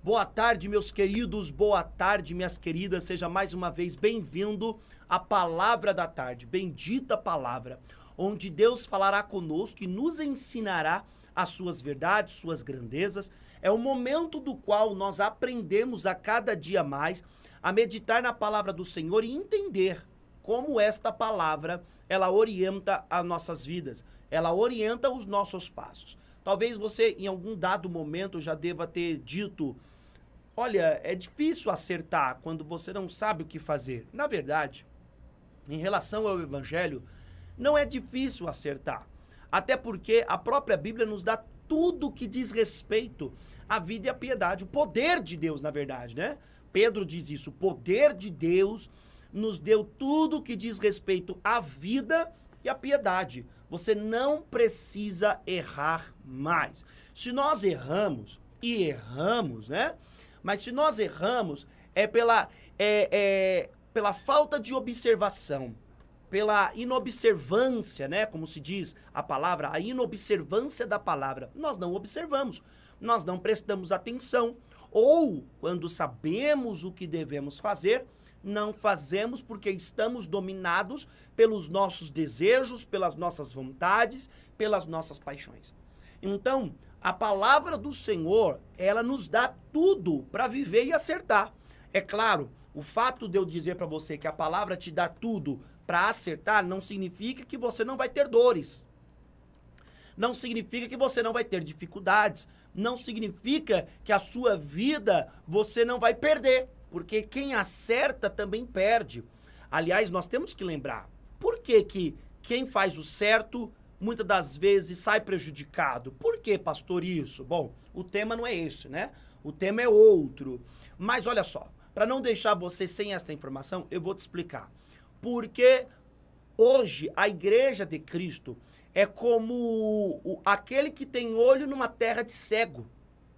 Boa tarde, meus queridos, boa tarde, minhas queridas, seja mais uma vez bem-vindo à Palavra da Tarde, bendita palavra, onde Deus falará conosco e nos ensinará as suas verdades, suas grandezas. É o momento do qual nós aprendemos a cada dia mais a meditar na palavra do Senhor e entender como esta palavra, ela orienta as nossas vidas, ela orienta os nossos passos. Talvez você, em algum dado momento, já deva ter dito: olha, é difícil acertar quando você não sabe o que fazer. Na verdade, em relação ao Evangelho, não é difícil acertar. Até porque a própria Bíblia nos dá tudo que diz respeito à vida e à piedade. O poder de Deus, na verdade, né? Pedro diz isso, o poder de Deus nos deu tudo que diz respeito à vida e à piedade. Você não precisa errar mais. Se nós erramos, e erramos, né? Mas se nós erramos, é pela falta de observação, pela inobservância, né? Como se diz a palavra, a inobservância da palavra. Nós não observamos, nós não prestamos atenção. Ou, quando sabemos o que devemos fazer, não fazemos porque estamos dominados pelos nossos desejos, pelas nossas vontades, pelas nossas paixões. Então, a palavra do Senhor, ela nos dá tudo para viver e acertar. É claro, o fato de eu dizer para você que a palavra te dá tudo para acertar não significa que você não vai ter dores. Não significa que você não vai ter dificuldades. Não significa que a sua vida você não vai perder. Porque quem acerta também perde. Aliás, nós temos que lembrar, por que quem faz o certo muitas das vezes sai prejudicado? Por que, pastor, isso? Bom, o tema não é esse, né? O tema é outro. Mas olha só, para não deixar você sem esta informação, eu vou te explicar. Porque hoje a Igreja de Cristo é como aquele que tem olho numa terra de cego,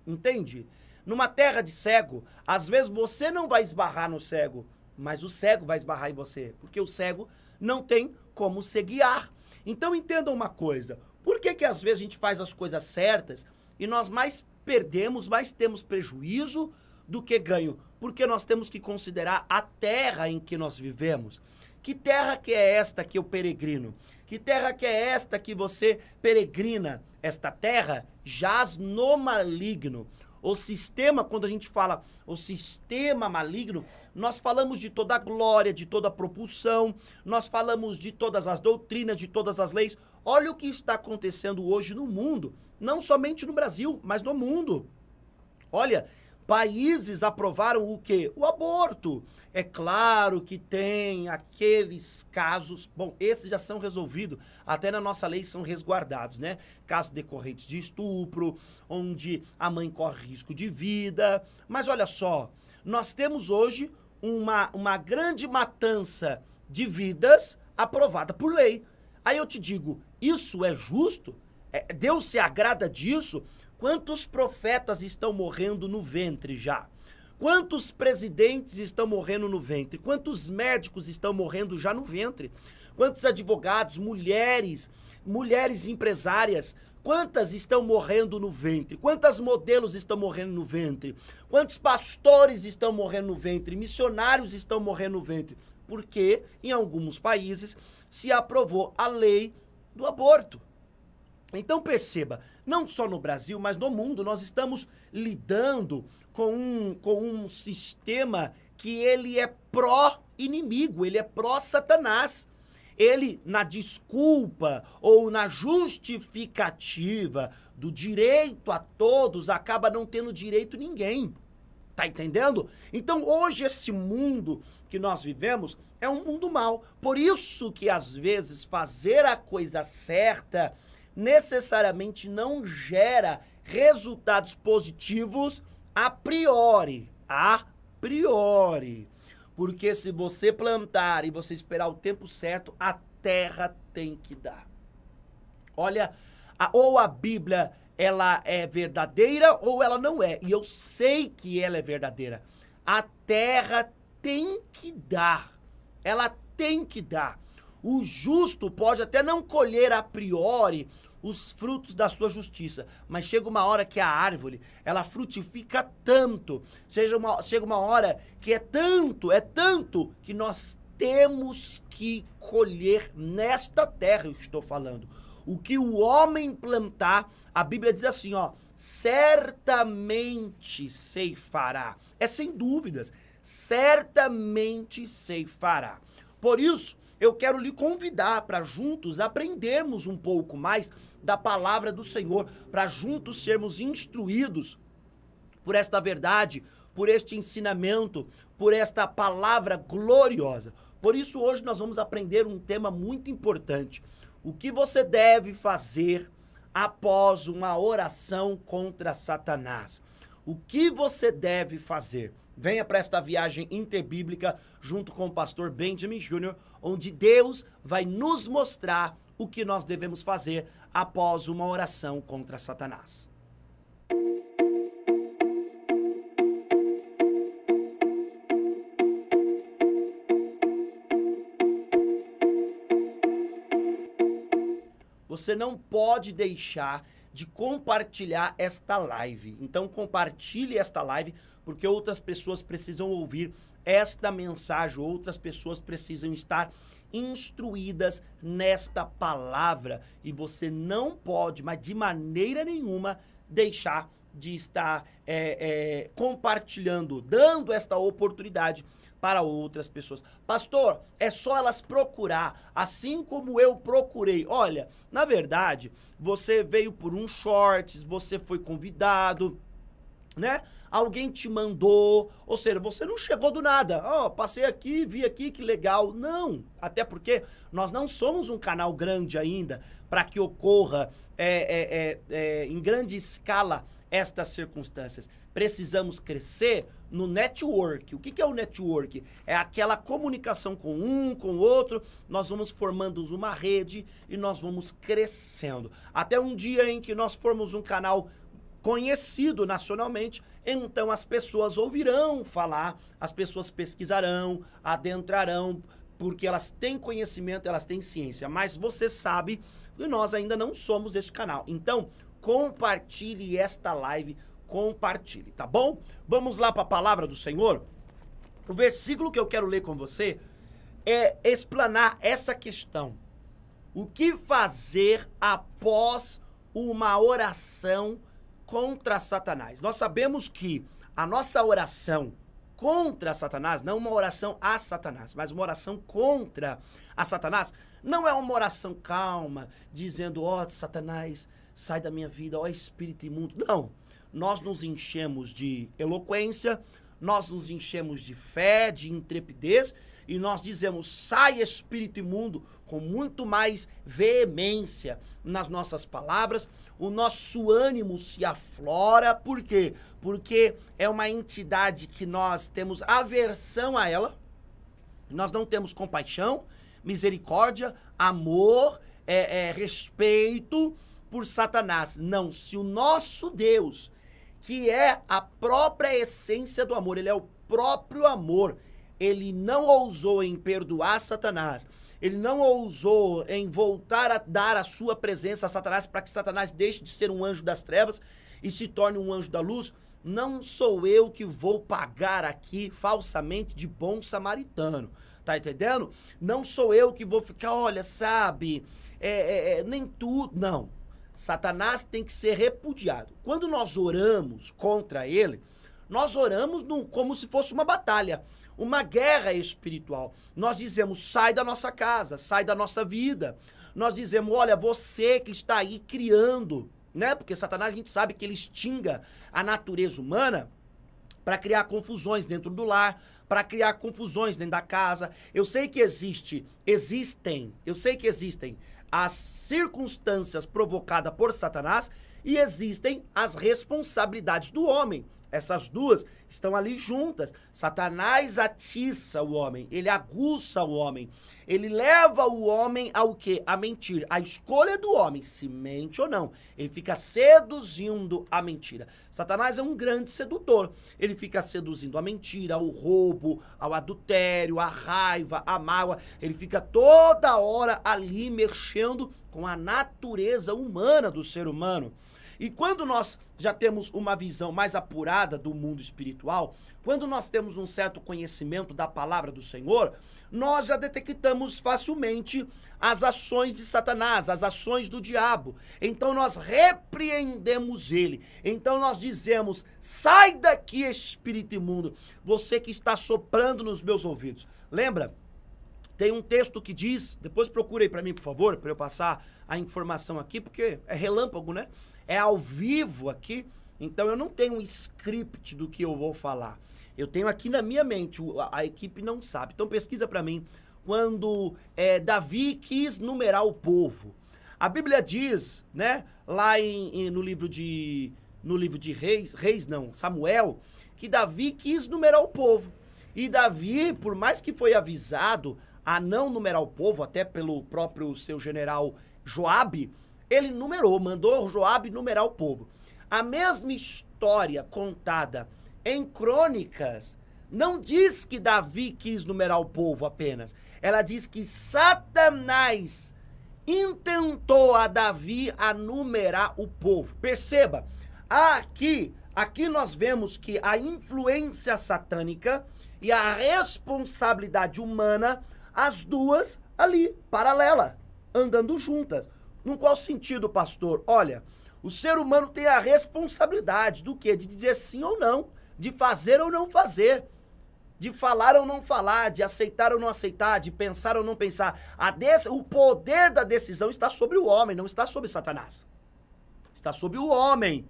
entende? Numa terra de cego, às vezes você não vai esbarrar no cego, mas o cego vai esbarrar em você, porque o cego não tem como se guiar. Então entendam uma coisa, por que às vezes a gente faz as coisas certas e nós mais perdemos, mais temos prejuízo do que ganho? Porque nós temos que considerar a terra em que nós vivemos. Que terra que é esta que eu peregrino? Que terra que é esta que você peregrina? Esta terra jaz no maligno. O sistema, quando a gente fala o sistema maligno, nós falamos de toda a glória, de toda a propulsão, nós falamos de todas as doutrinas, de todas as leis. Olha o que está acontecendo hoje no mundo, não somente no Brasil, mas no mundo. Olha, países aprovaram o quê? O aborto. É claro que tem aqueles casos, bom, esses já são resolvidos, até na nossa lei são resguardados, né? Casos decorrentes de estupro, onde a mãe corre risco de vida. Mas olha só, nós temos hoje uma grande matança de vidas aprovada por lei. Aí eu te digo, isso é justo? Deus se agrada disso? Quantos profetas estão morrendo no ventre já? Quantos presidentes estão morrendo no ventre? Quantos médicos estão morrendo já no ventre? Quantos advogados, mulheres empresárias, quantas estão morrendo no ventre? Quantas modelos estão morrendo no ventre? Quantos pastores estão morrendo no ventre? Missionários estão morrendo no ventre? Porque em alguns países se aprovou a lei do aborto. Então perceba, não só no Brasil, mas no mundo, nós estamos lidando com um sistema que ele é pró-inimigo, ele é pró-Satanás. Ele, na desculpa ou na justificativa do direito a todos, acaba não tendo direito ninguém. Tá entendendo? Então hoje esse mundo que nós vivemos é um mundo mau. Por isso que às vezes fazer a coisa certa necessariamente não gera resultados positivos a priori. A priori. Porque se você plantar e você esperar o tempo certo, a terra tem que dar. Olha, ou a Bíblia ela é verdadeira ou ela não é. E eu sei que ela é verdadeira. A terra tem que dar. Ela tem que dar. O justo pode até não colher a priori os frutos da sua justiça. Mas chega uma hora que a árvore, ela frutifica tanto. Chega uma hora que é tanto que nós temos que colher nesta terra, eu estou falando. O que o homem plantar, a Bíblia diz assim, ó, certamente ceifará. É sem dúvidas, certamente ceifará. Por isso, eu quero lhe convidar para juntos aprendermos um pouco mais da palavra do Senhor, para juntos sermos instruídos por esta verdade, por este ensinamento, por esta palavra gloriosa. Por isso, hoje nós vamos aprender um tema muito importante. O que você deve fazer após uma oração contra Satanás? O que você deve fazer? Venha para esta viagem interbíblica junto com o pastor Benjamin Júnior, onde Deus vai nos mostrar o que nós devemos fazer após uma oração contra Satanás. Você não pode deixar de compartilhar esta live. Então compartilhe esta live, porque outras pessoas precisam ouvir esta mensagem, outras pessoas precisam estar instruídas nesta palavra. E você não pode, mas de maneira nenhuma, deixar de estar compartilhando, dando esta oportunidade para outras pessoas. Pastor, é só elas procurar, assim como eu procurei. Olha, na verdade, você veio por um shorts, você foi convidado, né? Alguém te mandou, ou seja, você não chegou do nada. Ó, passei aqui, vi aqui, que legal. Não, até porque nós não somos um canal grande ainda para que ocorra em grande escala estas circunstâncias. Precisamos crescer no network. O que é o network? É aquela comunicação com um, com o outro. Nós vamos formando uma rede e nós vamos crescendo. Até um dia em que nós formos um canal conhecido nacionalmente, então as pessoas ouvirão falar, as pessoas pesquisarão, adentrarão, porque elas têm conhecimento, elas têm ciência. Mas você sabe que nós ainda não somos este canal. Então, compartilhe esta live, compartilhe, tá bom? Vamos lá para a palavra do Senhor? O versículo que eu quero ler com você é explanar essa questão. O que fazer após uma oração contra Satanás? Nós sabemos que a nossa oração contra Satanás, não uma oração a Satanás, mas uma oração contra a Satanás, não é uma oração calma, dizendo, ó, Satanás, sai da minha vida, ó espírito imundo. Não. Nós nos enchemos de eloquência, nós nos enchemos de fé, de intrepidez, e nós dizemos, sai espírito imundo, com muito mais veemência nas nossas palavras. O nosso ânimo se aflora. Por quê? Porque é uma entidade que nós temos aversão a ela, nós não temos compaixão, misericórdia, amor, respeito por Satanás. Não, se o nosso Deus, que é a própria essência do amor, ele é o próprio amor, ele não ousou em perdoar Satanás, ele não ousou em voltar a dar a sua presença a Satanás para que Satanás deixe de ser um anjo das trevas e se torne um anjo da luz. Não sou eu que vou pagar aqui falsamente de bom samaritano, tá entendendo? Não sou eu que vou ficar, olha, sabe, nem tudo, não. Satanás tem que ser repudiado. Quando nós oramos contra ele, nós oramos como se fosse uma batalha, uma guerra espiritual. Nós dizemos, sai da nossa casa, sai da nossa vida. Nós dizemos, olha, você que está aí criando, né? Porque Satanás, a gente sabe que ele extinga a natureza humana para criar confusões dentro do lar, para criar confusões dentro da casa. Eu sei que existem as circunstâncias provocadas por Satanás e existem as responsabilidades do homem. Essas duas estão ali juntas. Satanás atiça o homem, ele aguça o homem, ele leva o homem ao quê? A mentir. A escolha do homem, se mente ou não. Ele fica seduzindo a mentira. Satanás é um grande sedutor. Ele fica seduzindo a mentira, ao roubo, ao adultério, a raiva, a mágoa. Ele fica toda hora ali mexendo com a natureza humana do ser humano. E quando nós já temos uma visão mais apurada do mundo espiritual, quando nós temos um certo conhecimento da palavra do Senhor, nós já detectamos facilmente as ações de Satanás, as ações do diabo. Então nós repreendemos ele. Então nós dizemos: sai daqui, espírito imundo, você que está soprando nos meus ouvidos. Lembra? Tem um texto que diz, depois procura aí para mim, por favor, para eu passar a informação aqui, porque é relâmpago, né? É ao vivo aqui, então eu não tenho um script do que eu vou falar. Eu tenho aqui na minha mente, a equipe não sabe. Então pesquisa para mim, quando Davi quis numerar o povo. A Bíblia diz, né, lá no livro de Samuel, que Davi quis numerar o povo. E Davi, por mais que foi avisado a não numerar o povo, até pelo próprio seu general Joabe, ele numerou, mandou Joabe numerar o povo. A mesma história contada em Crônicas não diz que Davi quis numerar o povo apenas. Ela diz que Satanás intentou a Davi a numerar o povo. Perceba, aqui nós vemos que a influência satânica e a responsabilidade humana, as duas ali, paralela, andando juntas. Num qual sentido, pastor? Olha, o ser humano tem a responsabilidade do quê? De dizer sim ou não, de fazer ou não fazer, de falar ou não falar, de aceitar ou não aceitar, de pensar ou não pensar. O poder da decisão está sobre o homem, não está sobre Satanás. Está sobre o homem.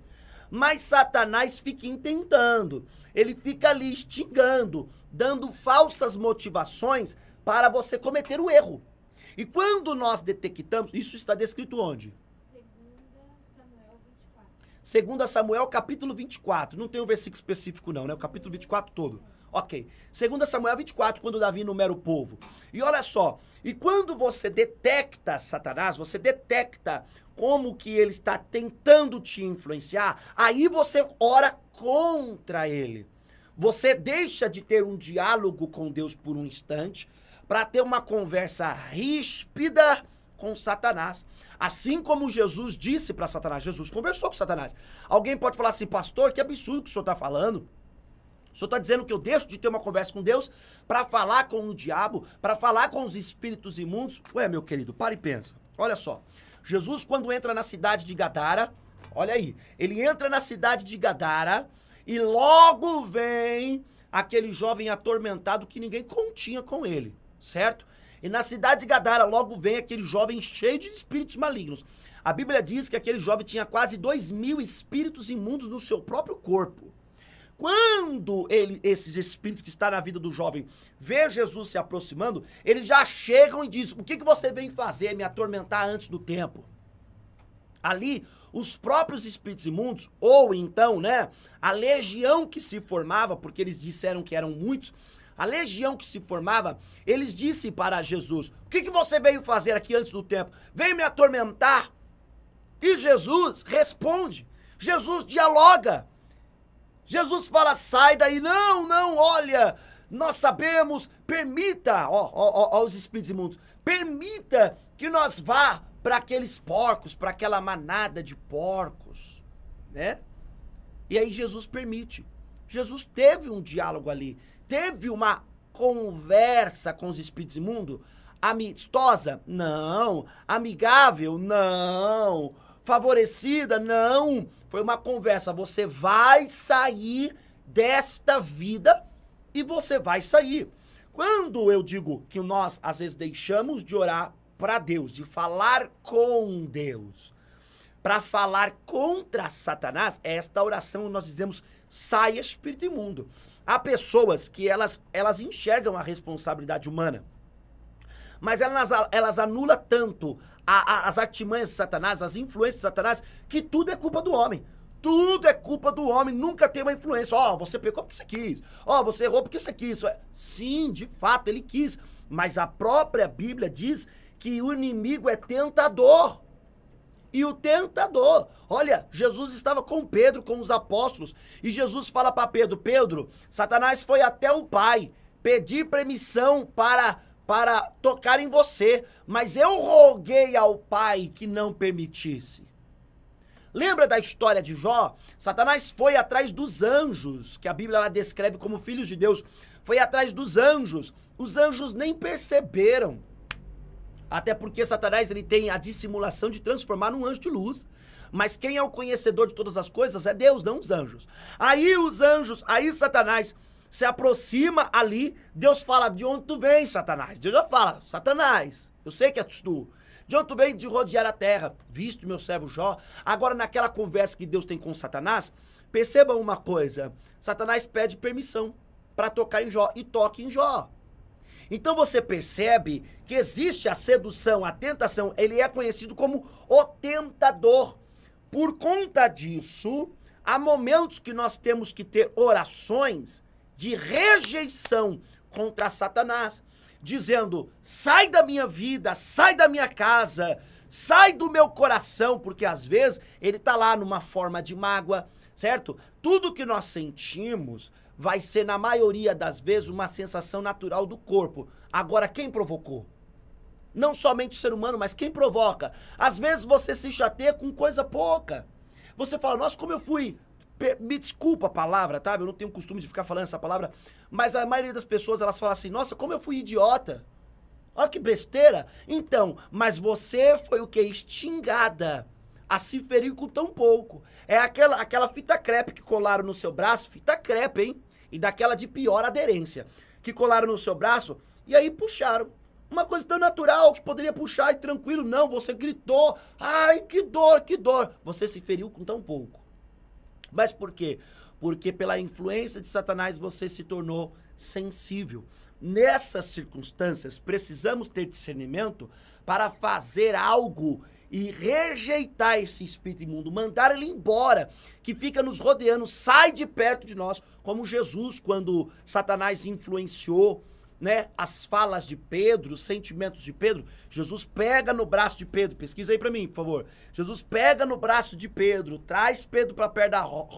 Mas Satanás fica intentando, ele fica ali instigando, dando falsas motivações para você cometer o erro. E quando nós detectamos, isso está descrito onde? 2 Samuel capítulo 24. Não tem um versículo específico não, né? O capítulo 24 todo. Ok. 2 Samuel 24, quando Davi numera o povo. E olha só, e quando você detecta Satanás, você detecta como que ele está tentando te influenciar, aí você ora contra ele. Você deixa de ter um diálogo com Deus por um instante, para ter uma conversa ríspida com Satanás. Assim como Jesus disse para Satanás, Jesus conversou com Satanás. Alguém pode falar assim: pastor, que absurdo que o senhor está falando. O senhor está dizendo que eu deixo de ter uma conversa com Deus para falar com o diabo, para falar com os espíritos imundos? Ué, meu querido, para e pensa. Olha só, Jesus quando entra na cidade de Gadara, olha aí, ele entra na cidade de Gadara e logo vem aquele jovem atormentado que ninguém continha com ele. Certo? E na cidade de Gadara logo vem aquele jovem cheio de espíritos malignos. A Bíblia diz que aquele jovem tinha quase 2.000 espíritos imundos no seu próprio corpo. Quando esses espíritos que estão na vida do jovem vê Jesus se aproximando, eles já chegam e dizem: o que você vem fazer, me atormentar antes do tempo? Ali, os próprios espíritos imundos, ou então, né, a legião que se formava, porque eles disseram que eram muitos, a legião que se formava, eles disseram para Jesus: o que você veio fazer aqui antes do tempo? Veio me atormentar? E Jesus responde, Jesus dialoga. Jesus fala: sai daí, não, olha, nós sabemos, permita, os espíritos imundos, permita que nós vá para aqueles porcos, para aquela manada de porcos, né? E aí Jesus permite. Jesus teve um diálogo ali. Teve uma conversa com os espíritos imundos? Amistosa? Não. Amigável? Não. Favorecida? Não. Foi uma conversa. Você vai sair desta vida e você vai sair. Quando eu digo que nós, às vezes, deixamos de orar para Deus, de falar com Deus, para falar contra Satanás, esta oração nós dizemos: sai, espírito imundo. Há pessoas que elas enxergam a responsabilidade humana, mas elas anulam tanto as artimanhas de Satanás, as influências de Satanás, que tudo é culpa do homem. tudo é culpa do homem, nunca tem uma influência. Ó, você pecou porque você quis. Ó, você errou porque você quis. Sim, de fato, ele quis. Mas a própria Bíblia diz que o inimigo é tentador. E o tentador, olha, Jesus estava com Pedro, com os apóstolos, e Jesus fala para Pedro, Pedro, Satanás foi até o Pai pedir permissão para tocar em você, mas eu roguei ao Pai que não permitisse. Lembra da história de Jó? Satanás foi atrás dos anjos, que a Bíblia ela descreve como filhos de Deus, foi atrás dos anjos, os anjos nem perceberam. Até porque Satanás ele tem a dissimulação de transformar num anjo de luz. Mas quem é o conhecedor de todas as coisas é Deus, não os anjos. Aí os anjos, aí Satanás se aproxima ali, Deus fala, de onde tu vem, Satanás? Deus já fala, Satanás, eu sei que é tu. De onde tu vem de rodear a terra? Visto meu servo Jó. Agora naquela conversa que Deus tem com Satanás, perceba uma coisa, Satanás pede permissão para tocar em Jó e toca em Jó. Então você percebe que existe a sedução, a tentação, ele é conhecido como o tentador. Por conta disso, há momentos que nós temos que ter orações de rejeição contra Satanás, dizendo, sai da minha vida, sai da minha casa, sai do meu coração, porque às vezes ele está lá numa forma de mágoa, certo? Tudo que nós sentimos vai ser, na maioria das vezes, uma sensação natural do corpo. Agora, quem provocou? Não somente o ser humano, mas quem provoca? Às vezes você se chateia com coisa pouca. Você fala, nossa, como eu fui... Me desculpa a palavra, tá? Eu não tenho costume de ficar falando essa palavra, mas a maioria das pessoas, elas falam assim, nossa, como eu fui idiota. Olha que besteira. Então, mas você foi o quê? Extingada a se ferir com tão pouco. É aquela fita crepe que colaram no seu braço, fita crepe, hein? E daquela de pior aderência, que colaram no seu braço e aí puxaram. Uma coisa tão natural que poderia puxar e tranquilo, não, você gritou, ai, que dor, que dor. Você se feriu com tão pouco. Mas por quê? Porque pela influência de Satanás você se tornou sensível. Nessas circunstâncias, precisamos ter discernimento para fazer algo e rejeitar esse espírito imundo, mandar ele embora, que fica nos rodeando, sai de perto de nós, como Jesus, quando Satanás influenciou, né, as falas de Pedro, os sentimentos de Pedro, Jesus pega no braço de Pedro, pesquisa aí pra mim, por favor. Jesus pega no braço de Pedro, traz Pedro pra perto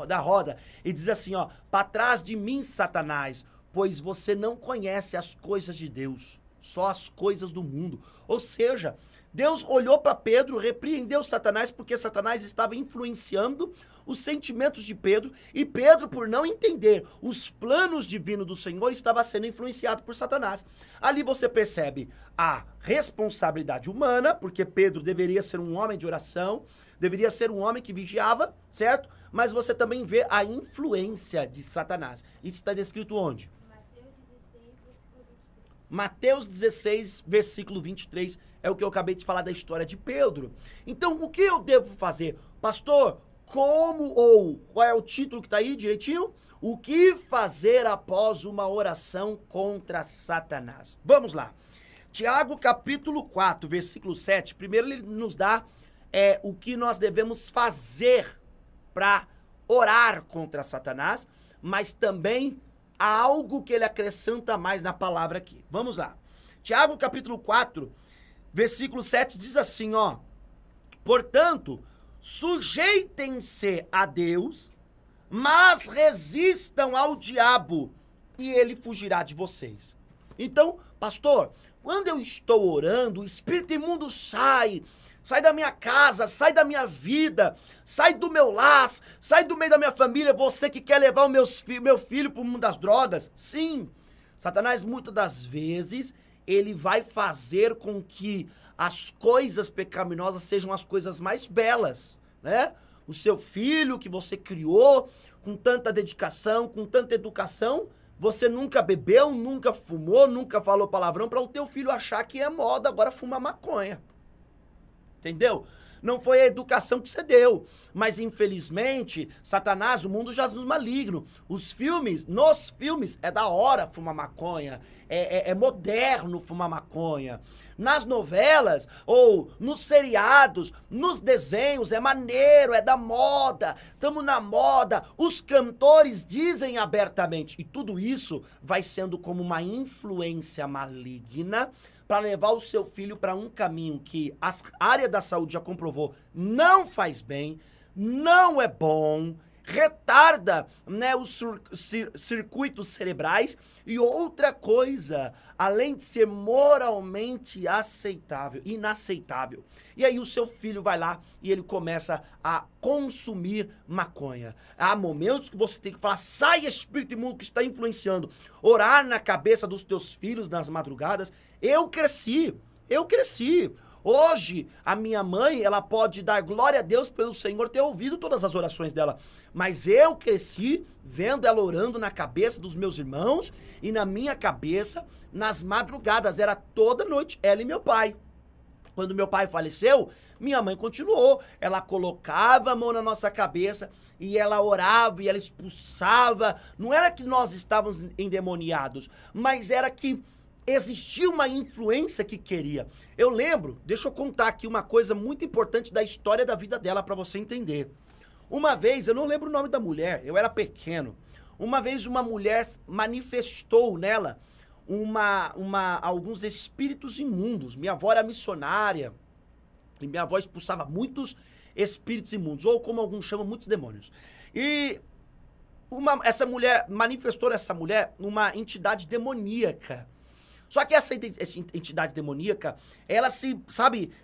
da roda e diz assim, ó, pra trás de mim, Satanás, pois você não conhece as coisas de Deus, só as coisas do mundo. Ou seja, Deus olhou para Pedro, repreendeu Satanás, porque Satanás estava influenciando os sentimentos de Pedro, e Pedro, por não entender os planos divinos do Senhor, estava sendo influenciado por Satanás. Ali você percebe a responsabilidade humana, porque Pedro deveria ser um homem de oração, deveria ser um homem que vigiava, certo? Mas você também vê a influência de Satanás. Isso está descrito onde? Mateus 16, versículo 23, é o que eu acabei de falar da história de Pedro. Então, o que eu devo fazer? Pastor, como ou qual é o título que está aí direitinho? O que fazer após uma oração contra Satanás? Vamos lá. Tiago capítulo 4, versículo 7. Primeiro ele nos dá o que nós devemos fazer para orar contra Satanás, mas também há algo que ele acrescenta mais na palavra aqui. Vamos lá. Tiago capítulo 4, versículo 7 diz assim, ó. Portanto, sujeitem-se a Deus, mas resistam ao diabo, e ele fugirá de vocês. Então, pastor, quando eu estou orando, o espírito imundo sai da minha casa, sai da minha vida, sai do meu lar, sai do meio da minha família, você que quer levar o meu filho para o mundo das drogas. Sim, Satanás muitas das vezes, ele vai fazer com que as coisas pecaminosas sejam as coisas mais belas, né? O seu filho que você criou com tanta dedicação, com tanta educação, você nunca bebeu, nunca fumou, nunca falou palavrão para o teu filho achar que é moda agora fumar maconha. Entendeu? não foi a educação que você deu. Mas, infelizmente, Satanás, o mundo jaz no maligno. Nos filmes, é da hora fumar maconha. É moderno fumar maconha. Nas novelas, ou nos seriados, nos desenhos, é maneiro, é da moda, estamos na moda, os cantores dizem abertamente. E tudo isso vai sendo como uma influência maligna para levar o seu filho para um caminho que a área da saúde já comprovou não faz bem, não é bom, retarda, né, os circuitos cerebrais. E outra coisa, além de ser moralmente inaceitável. E aí o seu filho vai lá e ele começa a consumir maconha. Há momentos que você tem que falar, sai espírito imundo que está influenciando. Orar na cabeça dos teus filhos nas madrugadas. Eu cresci. Hoje, a minha mãe, ela pode dar glória a Deus pelo Senhor ter ouvido todas as orações dela. Mas eu cresci vendo ela orando na cabeça dos meus irmãos e na minha cabeça nas madrugadas. Era toda noite, ela e meu pai. Quando meu pai faleceu, minha mãe continuou. Ela colocava a mão na nossa cabeça e ela orava e ela expulsava. Não era que nós estávamos endemoniados, mas era que existia uma influência que queria. Eu lembro, deixa eu contar aqui uma coisa muito importante da história da vida dela para você entender. Uma vez, eu não lembro o nome da mulher, eu era pequeno. Uma vez uma mulher manifestou nela alguns espíritos imundos. Minha avó era missionária e minha avó expulsava muitos espíritos imundos, ou como alguns chamam, muitos demônios. E essa mulher manifestou uma entidade demoníaca. Só que essa entidade demoníaca, ela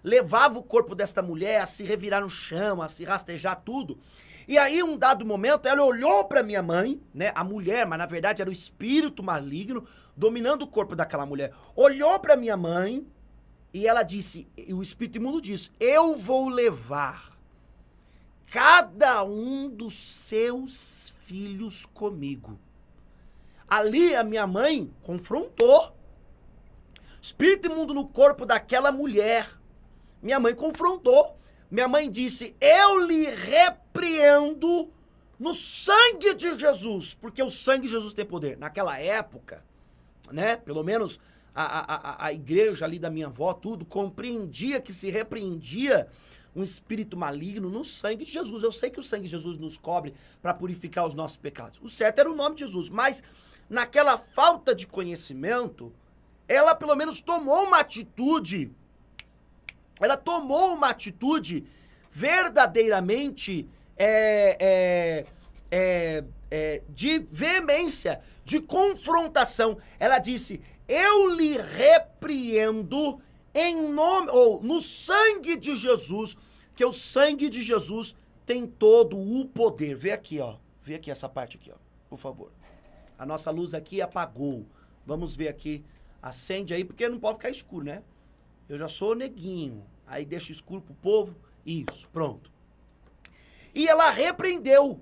levava o corpo desta mulher a se revirar no chão, a se rastejar tudo. E aí, um dado momento, ela olhou pra minha mãe, né, a mulher, mas na verdade era o espírito maligno dominando o corpo daquela mulher. Olhou pra minha mãe e ela disse, e o espírito imundo disse, eu vou levar cada um dos seus filhos comigo. Ali a minha mãe confrontou. Espírito imundo no corpo daquela mulher. Minha mãe confrontou. Minha mãe disse, eu lhe repreendo no sangue de Jesus. Porque o sangue de Jesus tem poder. Naquela época, né, pelo menos a igreja ali da minha avó, tudo, compreendia que se repreendia um espírito maligno no sangue de Jesus. Eu sei que o sangue de Jesus nos cobre para purificar os nossos pecados. O certo era o nome de Jesus. Mas naquela falta de conhecimento, ela pelo menos tomou uma atitude. Ela tomou uma atitude verdadeiramente de veemência, de confrontação. Ela disse, eu lhe repreendo em nome, ou no sangue de Jesus, que o sangue de Jesus tem todo o poder. Vê aqui, ó. Vê aqui essa parte aqui, ó, por favor. A nossa luz aqui apagou. Vamos ver aqui. Acende aí, porque não pode ficar escuro, né? Eu já sou neguinho. Aí deixa escuro pro povo. Isso, pronto. E ela repreendeu.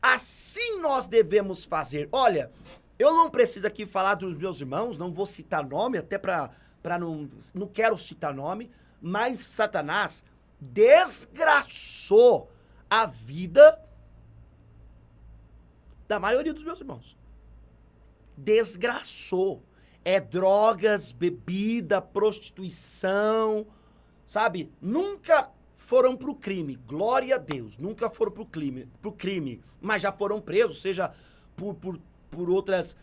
Assim nós devemos fazer. Olha, eu não preciso aqui falar dos meus irmãos, não vou citar nome, até pra não quero citar nome, mas Satanás desgraçou a vida da maioria dos meus irmãos. Desgraçou. É drogas, bebida, prostituição, sabe? Nunca foram pro crime, glória a Deus, nunca foram pro crime, mas já foram presos, seja por outras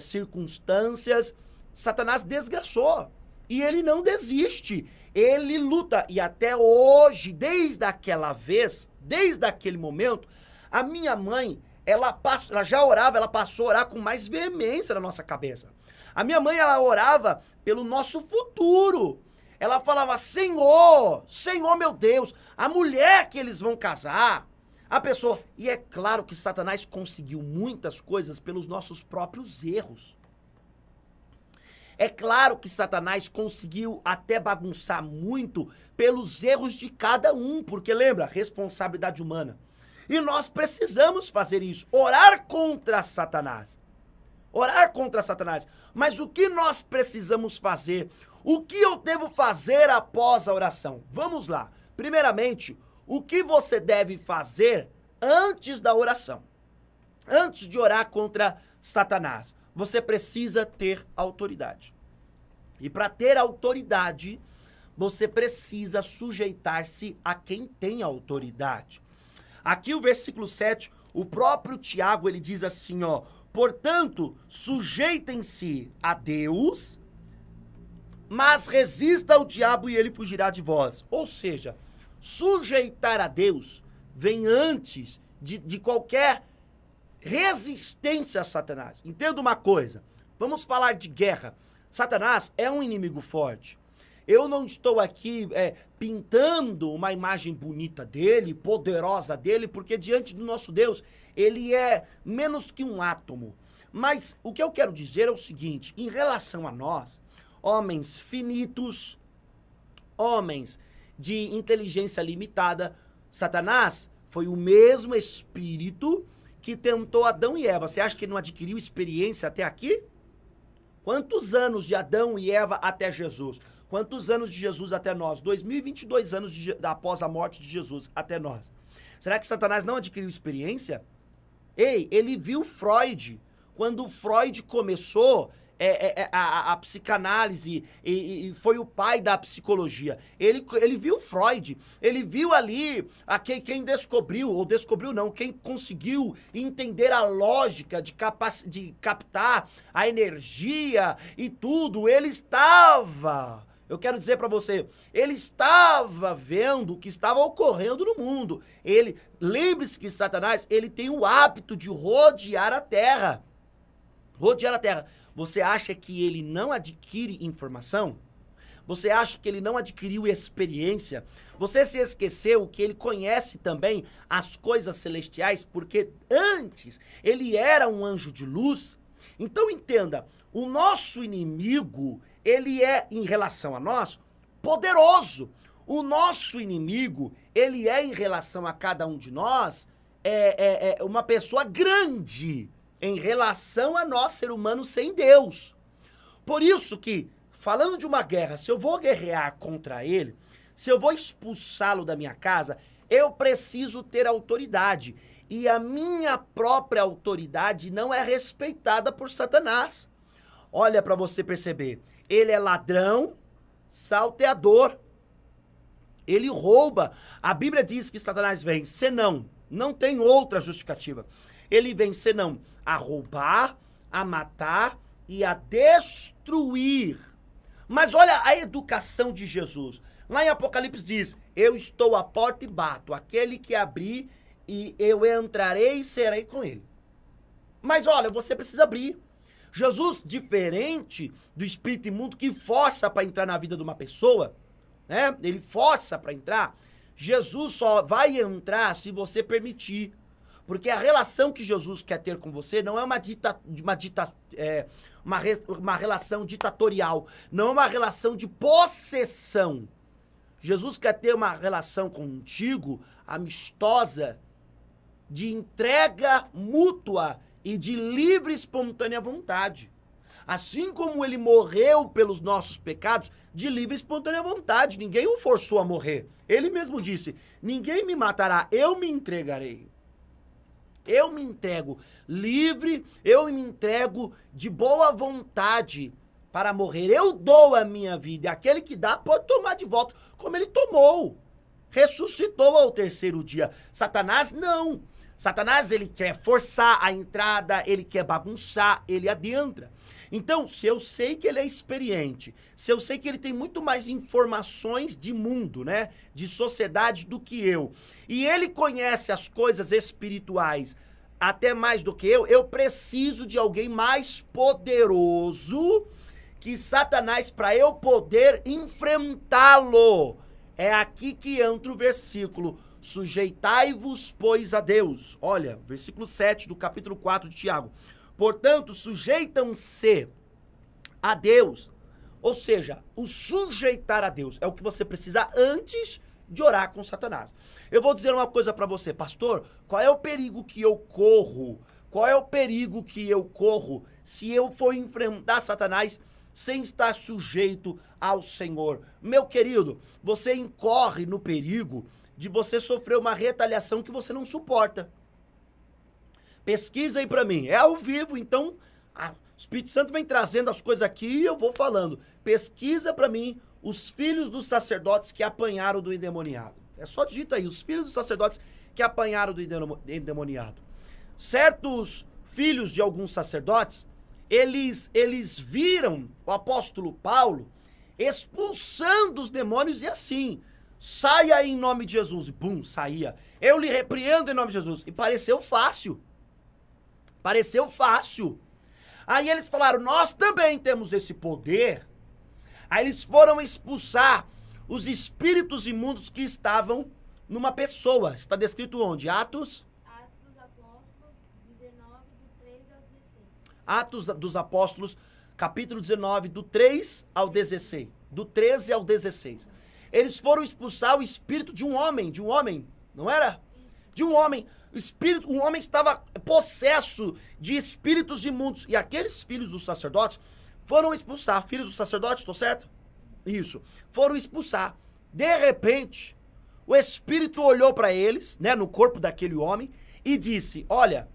circunstâncias. Satanás desgraçou e ele não desiste, ele luta. E até hoje, desde aquela vez, desde aquele momento, a minha mãe, ela já orava, ela passou a orar com mais veemência na nossa cabeça. A minha mãe, ela orava pelo nosso futuro. Ela falava, Senhor, meu Deus, a mulher que eles vão casar, a pessoa... E é claro que Satanás conseguiu muitas coisas pelos nossos próprios erros. É claro que Satanás conseguiu até bagunçar muito pelos erros de cada um, porque lembra, responsabilidade humana. E nós precisamos fazer isso, orar contra Satanás. Orar contra Satanás. Mas o que nós precisamos fazer? O que eu devo fazer após a oração? Vamos lá. Primeiramente, o que você deve fazer antes da oração? Antes de orar contra Satanás, você precisa ter autoridade. E para ter autoridade, você precisa sujeitar-se a quem tem autoridade. Aqui o versículo 7, o próprio Tiago, ele diz assim, ó: portanto, sujeitem-se a Deus, mas resista ao diabo e ele fugirá de vós. Ou seja, sujeitar a Deus vem antes de qualquer resistência a Satanás. Entenda uma coisa, vamos falar de guerra. Satanás é um inimigo forte. Eu não estou aqui pintando uma imagem bonita dele, poderosa dele, porque diante do nosso Deus, ele é menos que um átomo. Mas o que eu quero dizer é o seguinte, em relação a nós, homens finitos, homens de inteligência limitada, Satanás foi o mesmo espírito que tentou Adão e Eva. Você acha que ele não adquiriu experiência até aqui? Quantos anos de Adão e Eva até Jesus? Quantos anos de Jesus até nós? 2022 anos após a morte de Jesus até nós. Será que Satanás não adquiriu experiência? Ei, ele viu Freud. Quando Freud começou a psicanálise e foi o pai da psicologia. Ele viu Freud, ele viu ali quem descobriu, ou descobriu não, quem conseguiu entender a lógica de captar a energia e tudo. Ele estava, eu quero dizer para você, ele estava vendo o que estava ocorrendo no mundo. Lembre-se que Satanás, ele tem o hábito de rodear a terra. Rodear a terra. Você acha que ele não adquire informação? Você acha que ele não adquiriu experiência? Você se esqueceu que ele conhece também as coisas celestiais, porque antes ele era um anjo de luz? Então entenda, o nosso inimigo, ele é, em relação a nós, poderoso. O nosso inimigo, ele é, em relação a cada um de nós, uma pessoa grande em relação a nós, ser humano sem Deus. Por isso que, falando de uma guerra, se eu vou guerrear contra ele, se eu vou expulsá-lo da minha casa, eu preciso ter autoridade. E a minha própria autoridade não é respeitada por Satanás. Olha para você perceber, ele é ladrão, salteador, ele rouba. A Bíblia diz que Satanás vem, senão, não tem outra justificativa. Ele vem senão a roubar, a matar e a destruir. Mas olha a educação de Jesus. Lá em Apocalipse diz, eu estou à porta e bato, aquele que abrir e eu entrarei e serei com ele. Mas olha, você precisa abrir. Jesus, diferente do espírito imundo que força para entrar na vida de uma pessoa, né? Ele força para entrar. Jesus só vai entrar se você permitir. Porque a relação que Jesus quer ter com você não é uma relação ditatorial, não é uma relação de possessão. Jesus quer ter uma relação contigo amistosa, de entrega mútua e de livre e espontânea vontade. Assim como ele morreu pelos nossos pecados, de livre e espontânea vontade. Ninguém o forçou a morrer. Ele mesmo disse, ninguém me matará, eu me entregarei. Eu me entrego livre, eu me entrego de boa vontade para morrer. Eu dou a minha vida. E aquele que dá pode tomar de volta, como ele tomou. Ressuscitou ao terceiro dia. Satanás não. Satanás, ele quer forçar a entrada, ele quer bagunçar, ele adentra. Então, se eu sei que ele é experiente, se eu sei que ele tem muito mais informações de mundo, né, de sociedade do que eu, e ele conhece as coisas espirituais até mais do que eu preciso de alguém mais poderoso que Satanás para eu poder enfrentá-lo. É aqui que entra o versículo, sujeitai-vos, pois, a Deus. Olha, versículo 7 do capítulo 4 de Tiago. Portanto, sujeitam-se a Deus. Ou seja, o sujeitar a Deus é o que você precisa antes de orar com Satanás. Eu vou dizer uma coisa para você, pastor, qual é o perigo que eu corro? Qual é o perigo que eu corro se eu for enfrentar Satanás sem estar sujeito ao Senhor. Meu querido, você incorre no perigo de você sofrer uma retaliação que você não suporta. Pesquisa aí pra mim. É ao vivo, então o Espírito Santo vem trazendo as coisas aqui e eu vou falando. Pesquisa pra mim os filhos dos sacerdotes que apanharam do endemoniado. É só digita aí, os filhos dos sacerdotes que apanharam do endemoniado. Certos filhos de alguns sacerdotes, eles viram o apóstolo Paulo expulsando os demônios e assim, saia em nome de Jesus. E pum, saía. Eu lhe repreendo em nome de Jesus. E pareceu fácil. Pareceu fácil. Aí eles falaram, nós também temos esse poder. Aí eles foram expulsar os espíritos imundos que estavam numa pessoa. Está descrito onde? Atos? Atos dos Apóstolos 19, do 13 ao 16. Atos dos Apóstolos, capítulo 19, do 3 ao 16. Do 13 ao 16. Eles foram expulsar o espírito de um homem, não era? De um homem. O homem estava possesso de espíritos imundos. E aqueles filhos dos sacerdotes foram expulsar. Filhos dos sacerdotes, estou certo? Isso. Foram expulsar. De repente, o espírito olhou para eles, né, no corpo daquele homem, e disse, olha,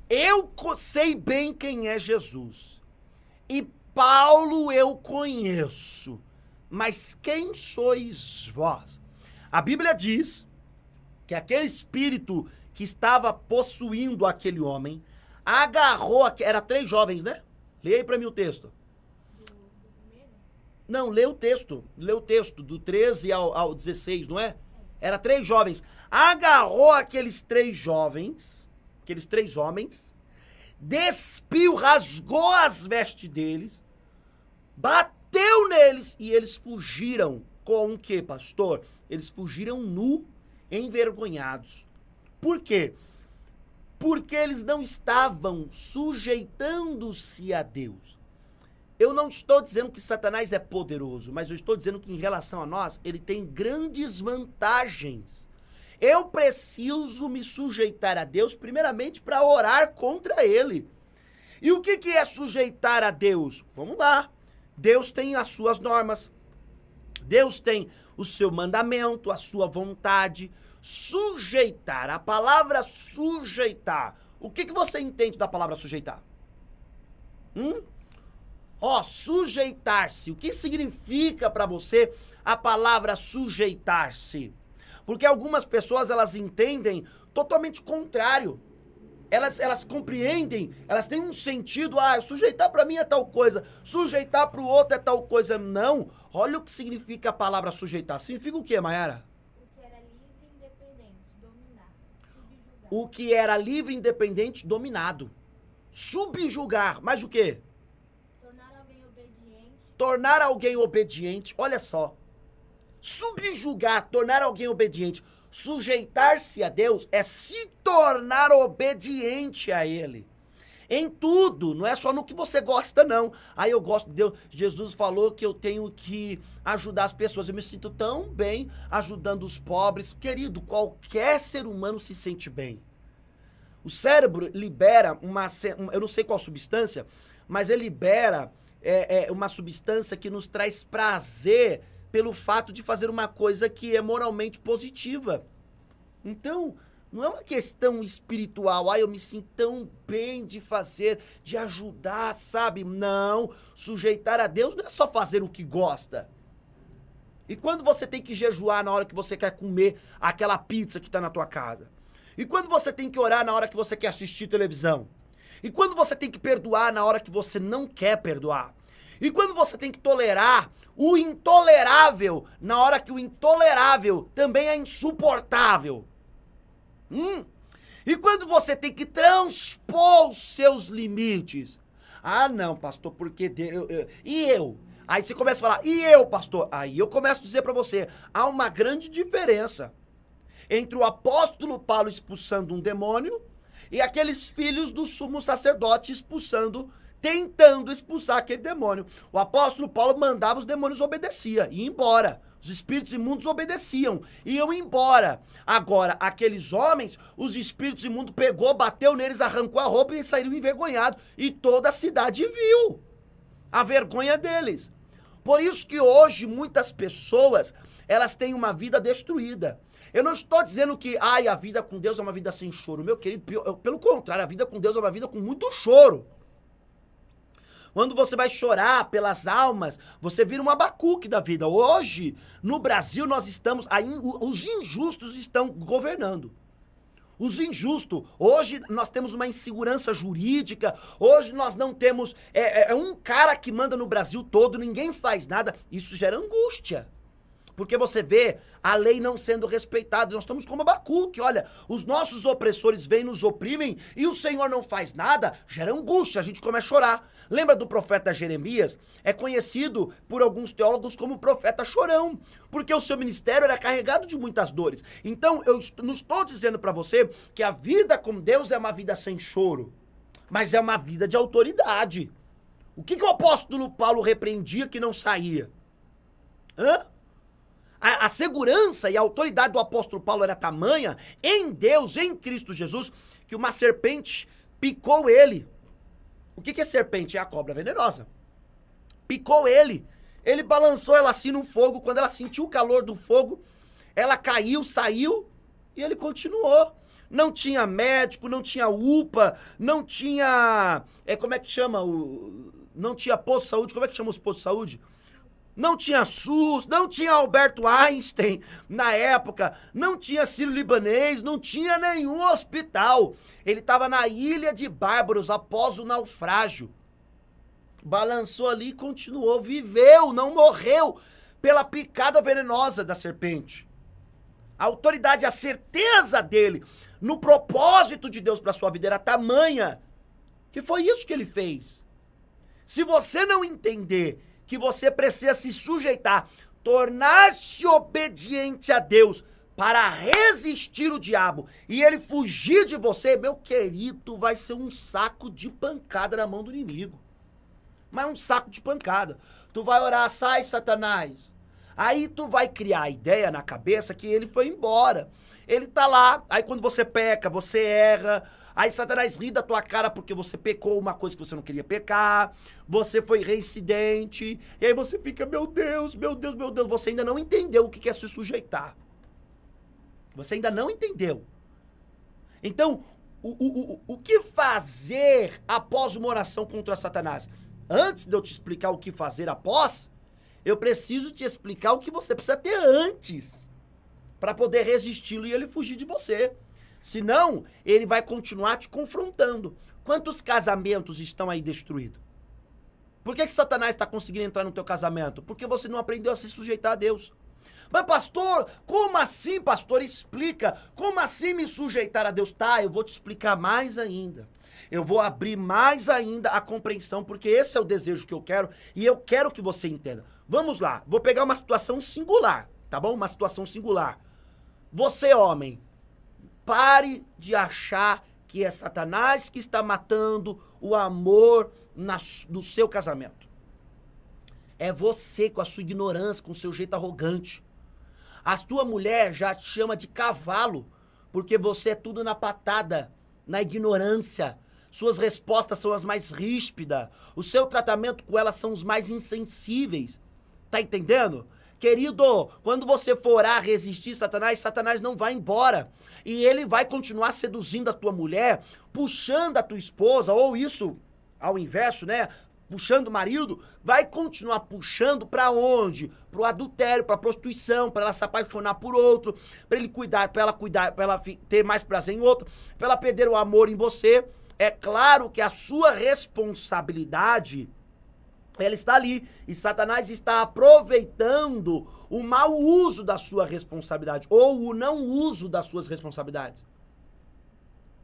eu sei bem quem é Jesus. E Paulo eu conheço. Mas quem sois vós? A Bíblia diz que aquele espírito que estava possuindo aquele homem, agarrou, era 3 jovens, né? Leia aí pra mim o texto. Não, lê o texto, do 13 ao 16, não é? Era 3 jovens. Agarrou aqueles 3 jovens, aqueles 3 homens, despiu, rasgou as vestes deles, bateu neles e eles fugiram com o quê, pastor? Eles fugiram nu, envergonhados. Por quê? Porque eles não estavam sujeitando-se a Deus. Eu não estou dizendo que Satanás é poderoso, mas eu estou dizendo que em relação a nós, ele tem grandes vantagens. Eu preciso me sujeitar a Deus, primeiramente, para orar contra ele. E o que é sujeitar a Deus? Vamos lá. Deus tem as suas normas. Deus tem o seu mandamento, a sua vontade. Sujeitar, a palavra sujeitar. O que você entende da palavra sujeitar? Sujeitar-se. O que significa para você a palavra sujeitar-se? Porque algumas pessoas, elas entendem totalmente contrário. Elas compreendem, elas têm um sentido, sujeitar para mim é tal coisa, sujeitar para o outro é tal coisa. Não, olha o que significa a palavra sujeitar. Significa o quê, Mayara? O que era livre, independente, dominado. Subjugar. Mas o quê? Tornar alguém obediente. Tornar alguém obediente. Olha só. Subjugar, tornar alguém obediente. Sujeitar-se a Deus é se tornar obediente a Ele. Em tudo, não é só no que você gosta, não. Eu gosto de Deus. Jesus falou que eu tenho que ajudar as pessoas. Eu me sinto tão bem ajudando os pobres. Querido, qualquer ser humano se sente bem. O cérebro libera eu não sei qual substância, mas ele libera uma substância que nos traz prazer pelo fato de fazer uma coisa que é moralmente positiva. Então, não é uma questão espiritual, eu me sinto tão bem de fazer, de ajudar, sabe? Não, sujeitar a Deus não é só fazer o que gosta. E quando você tem que jejuar na hora que você quer comer aquela pizza que está na tua casa? E quando você tem que orar na hora que você quer assistir televisão? E quando você tem que perdoar na hora que você não quer perdoar? E quando você tem que tolerar o intolerável na hora que o intolerável também é insuportável? E quando você tem que transpor os seus limites? Não, pastor, porque Deus... E eu? Aí você começa a falar, e eu, pastor? Aí eu começo a dizer pra você, há uma grande diferença entre o apóstolo Paulo expulsando um demônio e aqueles filhos do sumo sacerdote tentando expulsar aquele demônio. O apóstolo Paulo mandava, os demônios obedeciam, iam embora. Os espíritos imundos obedeciam, iam embora. Agora, aqueles homens, os espíritos imundos bateu neles, arrancou a roupa e saíram envergonhados. E toda a cidade viu. a vergonha deles. Por isso que hoje muitas pessoas, elas têm uma vida destruída. Eu não estou dizendo que, a vida com Deus é uma vida sem choro. Meu querido, pelo contrário, a vida com Deus é uma vida com muito choro. Quando você vai chorar pelas almas, você vira um Abacuque da vida. Hoje, no Brasil, nós estamos, os injustos estão governando. Os injustos. Hoje nós temos uma insegurança jurídica. Hoje nós não temos... É um cara que manda no Brasil todo, ninguém faz nada. Isso gera angústia. Porque você vê a lei não sendo respeitada. Nós estamos como Abacuque. Olha, os nossos opressores vêm, nos oprimem e o Senhor não faz nada. Gera angústia, a gente começa a chorar. Lembra do profeta Jeremias? É conhecido por alguns teólogos como profeta chorão, porque o seu ministério era carregado de muitas dores. Então, eu não estou dizendo para você que a vida com Deus é uma vida sem choro, mas é uma vida de autoridade. O que o apóstolo Paulo repreendia que não saía? A segurança e a autoridade do apóstolo Paulo era tamanha em Deus, em Cristo Jesus, que uma serpente picou ele. O que é serpente? É a cobra venenosa. Picou ele. Ele balançou ela assim no fogo. Quando ela sentiu o calor do fogo, ela caiu, saiu e ele continuou. Não tinha médico, não tinha UPA, não tinha... como é que chama? Não tinha posto de saúde. Como é que chama os postos de saúde? Não tinha SUS, não tinha Alberto Einstein na época, não tinha Sírio-Libanês, não tinha nenhum hospital. Ele estava na ilha de Bárbaros após o naufrágio. Balançou ali e continuou, viveu, não morreu pela picada venenosa da serpente. A autoridade, a certeza dele no propósito de Deus para sua vida era tamanha que foi isso que ele fez. Se você não entender que você precisa se sujeitar, tornar-se obediente a Deus para resistir o diabo e ele fugir de você, meu querido, vai ser um saco de pancada na mão do inimigo. Mas um saco de pancada. Tu vai orar, sai, Satanás. Aí tu vai criar a ideia na cabeça que ele foi embora. Ele tá lá, aí quando você peca, você erra. Aí Satanás ri da tua cara porque você pecou uma coisa que você não queria pecar, você foi reincidente, e aí você fica, meu Deus, meu Deus, meu Deus, você ainda não entendeu o que é se sujeitar. Você ainda não entendeu. Então, o que fazer após uma oração contra Satanás? Antes de eu te explicar o que fazer após, eu preciso te explicar o que você precisa ter antes, para poder resisti-lo e ele fugir de você. Senão, ele vai continuar te confrontando. Quantos casamentos estão aí destruídos? Por que Satanás está conseguindo entrar no teu casamento? Porque você não aprendeu a se sujeitar a Deus. Mas pastor, como assim, pastor? Explica. Como assim me sujeitar a Deus? Tá, eu vou te explicar mais ainda. Eu vou abrir mais ainda a compreensão, porque esse é o desejo que eu quero e eu quero que você entenda. Vamos lá, vou pegar uma situação singular, tá bom? Uma situação singular. Você, homem, pare de achar que é Satanás que está matando o amor do seu casamento. É você com a sua ignorância, com o seu jeito arrogante. A tua mulher já te chama de cavalo, porque você é tudo na patada, na ignorância. Suas respostas são as mais ríspidas. O seu tratamento com ela são os mais insensíveis. Tá entendendo? Querido, quando você for orar, resistir Satanás, Satanás não vai embora. E ele vai continuar seduzindo a tua mulher, puxando a tua esposa, ou isso, ao inverso, né? Puxando o marido, vai continuar puxando pra onde? Pro adultério, pra prostituição, pra ela se apaixonar por outro, pra ela ter mais prazer em outro, pra ela perder o amor em você. É claro que a sua responsabilidade, ela está ali, e Satanás está aproveitando o mau uso da sua responsabilidade, ou o não uso das suas responsabilidades.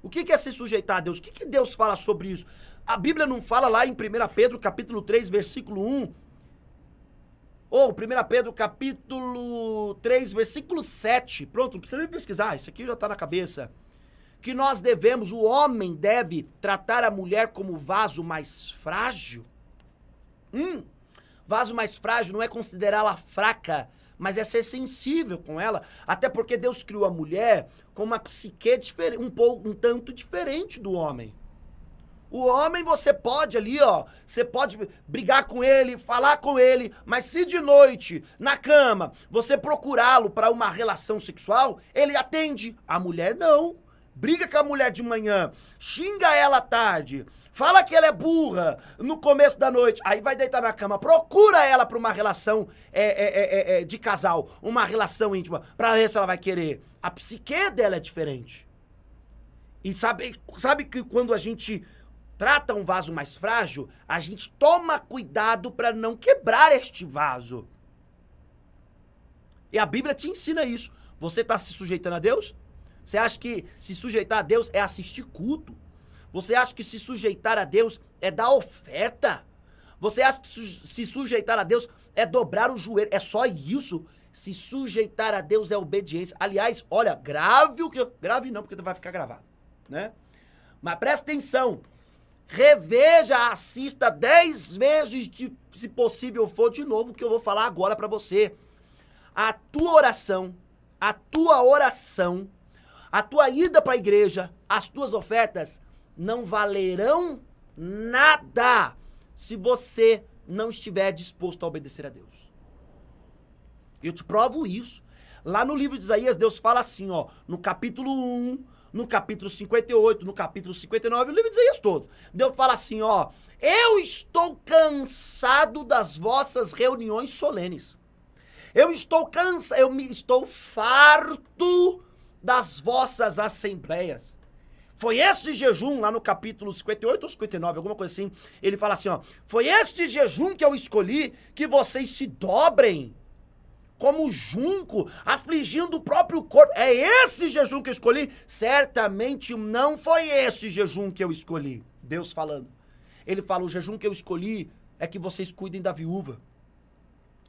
O que é se sujeitar a Deus? O que Deus fala sobre isso? A Bíblia não fala lá em 1 Pedro capítulo 3, versículo 1, ou 1 Pedro capítulo 3, versículo 7, pronto, não precisa nem pesquisar, isso aqui já está na cabeça, que nós devemos, o homem deve tratar a mulher como vaso mais frágil. Vaso mais frágil não é considerá-la fraca, mas é ser sensível com ela, até porque Deus criou a mulher com uma psique diferente, um tanto diferente do homem. O homem você pode ali, ó, você pode brigar com ele, falar com ele, mas se de noite, na cama, você procurá-lo para uma relação sexual, ele atende. A mulher não. Briga com a mulher de manhã, xinga ela à tarde, fala que ela é burra no começo da noite, aí vai deitar na cama, procura ela para uma relação de casal, uma relação íntima, para ver se ela vai querer. A psique dela é diferente. E sabe que quando a gente trata um vaso mais frágil, a gente toma cuidado para não quebrar este vaso. E a Bíblia te ensina isso. Você está se sujeitando a Deus? Você acha que se sujeitar a Deus é assistir culto? Você acha que se sujeitar a Deus é dar oferta? Você acha que se sujeitar a Deus é dobrar o joelho? É só isso? Se sujeitar a Deus é obediência. Aliás, olha, grave o que eu... Grave não, porque vai ficar gravado, né? Mas presta atenção. Reveja, assista 10 vezes, se possível for, de novo, o que eu vou falar agora pra você. A tua oração, a tua ida pra igreja, as tuas ofertas não valerão nada se você não estiver disposto a obedecer a Deus. Eu te provo isso. Lá no livro de Isaías, Deus fala assim, ó, no capítulo 1, no capítulo 58, no capítulo 59, o livro de Isaías todo. Deus fala assim, ó, eu estou cansado das vossas reuniões solenes. Eu estou farto das vossas assembleias. Foi esse jejum, lá no capítulo 58 ou 59, alguma coisa assim, ele fala assim, ó, foi este jejum que eu escolhi, que vocês se dobrem como junco, afligindo o próprio corpo. É esse jejum que eu escolhi? Certamente não foi esse jejum que eu escolhi. Deus falando. Ele fala, o jejum que eu escolhi é que vocês cuidem da viúva.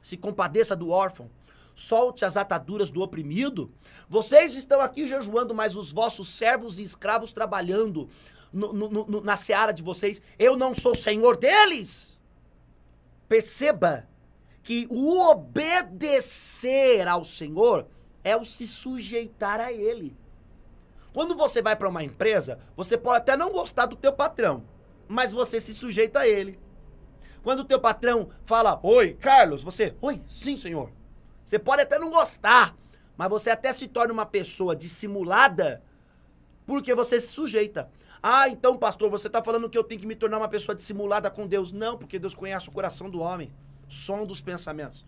Se compadeça do órfão. Solte as ataduras do oprimido. Vocês estão aqui jejuando, mas os vossos servos e escravos trabalhando na seara de vocês. Eu não sou senhor deles. Perceba que o obedecer ao Senhor é o se sujeitar a Ele. Quando você vai para uma empresa, você pode até não gostar do teu patrão, mas você se sujeita a ele. Quando o teu patrão fala, oi, Carlos, você, oi, sim, senhor. Você pode até não gostar, mas você até se torna uma pessoa dissimulada porque você se sujeita. Ah, então, pastor, você está falando que eu tenho que me tornar uma pessoa dissimulada com Deus. Não, porque Deus conhece o coração do homem. Som dos pensamentos.